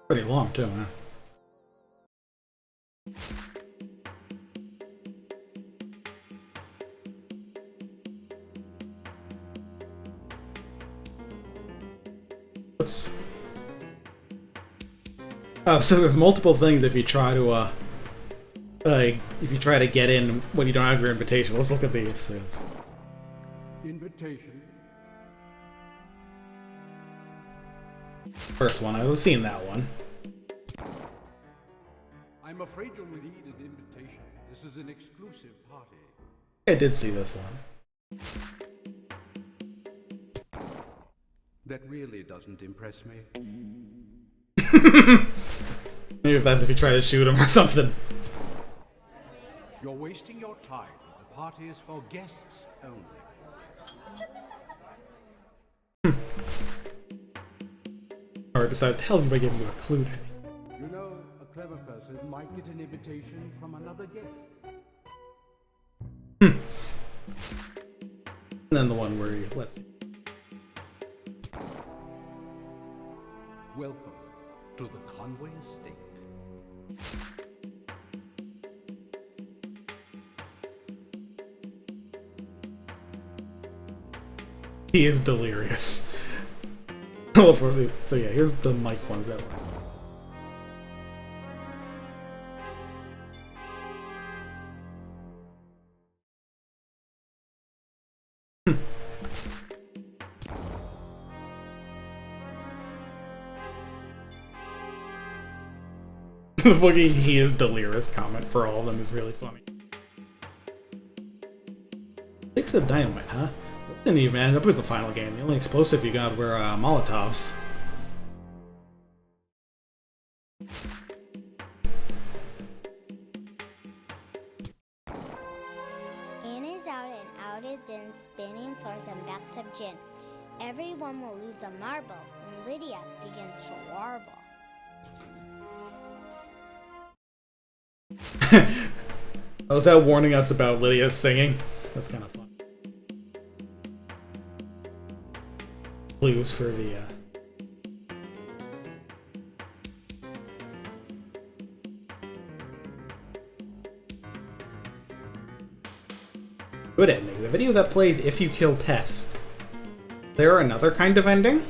Pretty long too, huh? Oops. Oh, so there's multiple things if you try to get in when you don't have your invitation. Let's look at these. Invitation. First one, I've seen that one. I'm afraid you'll need an invitation. This is an exclusive party. I did see this one. That really doesn't impress me. Maybe if that's if you try to shoot him or something. You're wasting your time. The party is for guests only. Or decide the hell by giving you a clue. You know, a clever person might get an invitation from another guest. And then the one where you let's see. Welcome to the Conway Estate. He is delirious. So yeah, here's the mic ones that were. The fucking "he is delirious" comment for all of them is really funny. Sticks of dynamite, huh? That didn't even end up with the final game. The only explosive you got were Molotovs. In is out and out is in, spinning floors and bathtub gin. Everyone will lose a marble when Lydia begins to warble. Was that warning us about Lydia singing? That's kind of fun. Clues for the good ending. The video that plays if you kill Tess. There another kind of ending?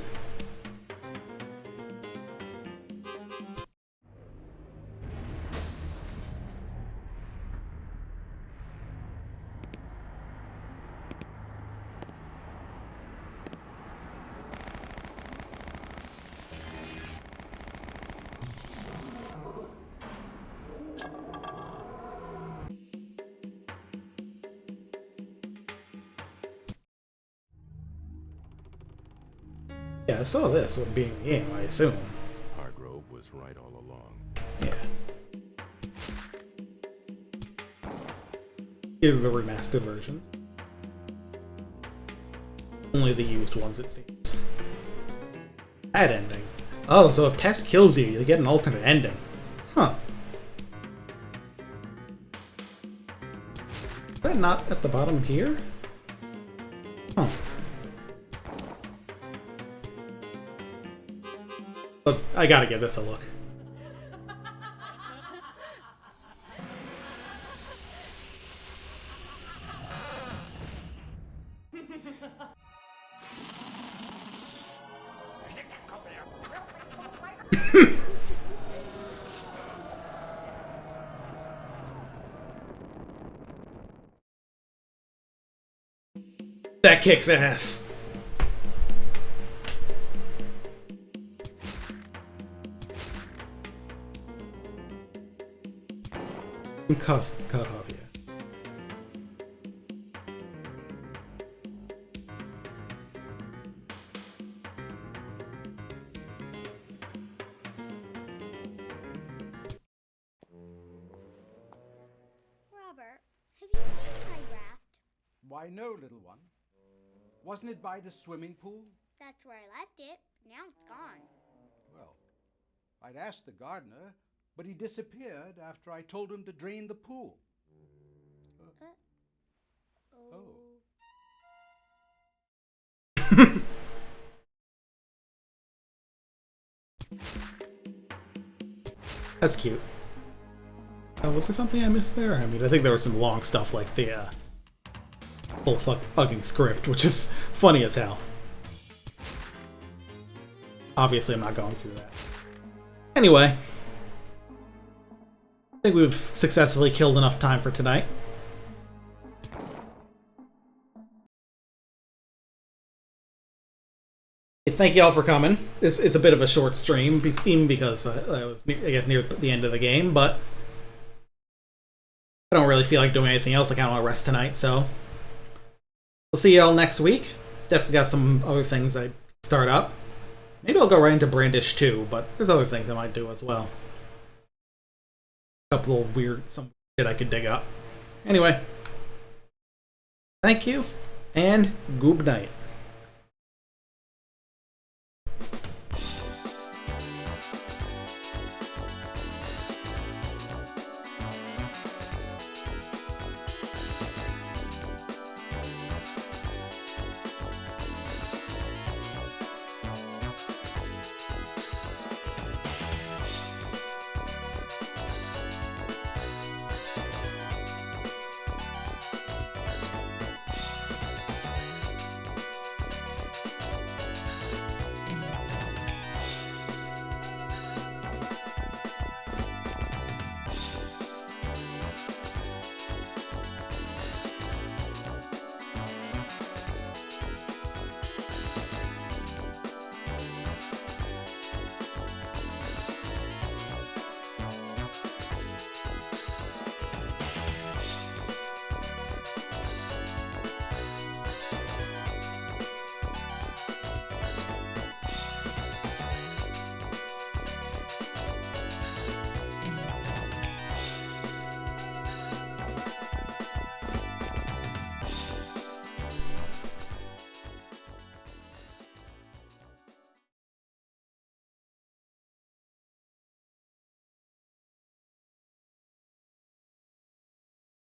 Yeah, I saw this would be in the game, I assume. Hargrove was right all along. Yeah. Here's the remastered versions. Only the used ones, it seems. That ending. Oh, so if Tess kills you, you get an alternate ending. Huh. Is that not at the bottom here? Huh. I gotta give this a look. That kicks ass. Cut off, yeah. Robert, have you seen my raft? Why, no, little one. Wasn't it by the swimming pool? That's where I left it. Now it's gone. Well, I'd asked the gardener, but he disappeared after I told him to drain the pool. That's cute. Was there something I missed there? I mean, I think there was some long stuff like the whole fucking script, which is funny as hell. Obviously, I'm not going through that. Anyway, I think we've successfully killed enough time for tonight. Thank you all for coming. It's a bit of a short stream, even because I was, I guess, near the end of the game, but I don't really feel like doing anything else. I kind of want to rest tonight, so we'll see you all next week. Definitely got some other things I start up. Maybe I'll go right into Brandish too, but there's other things I might do as well. A couple of some shit I could dig up. Anyway, thank you, and good night.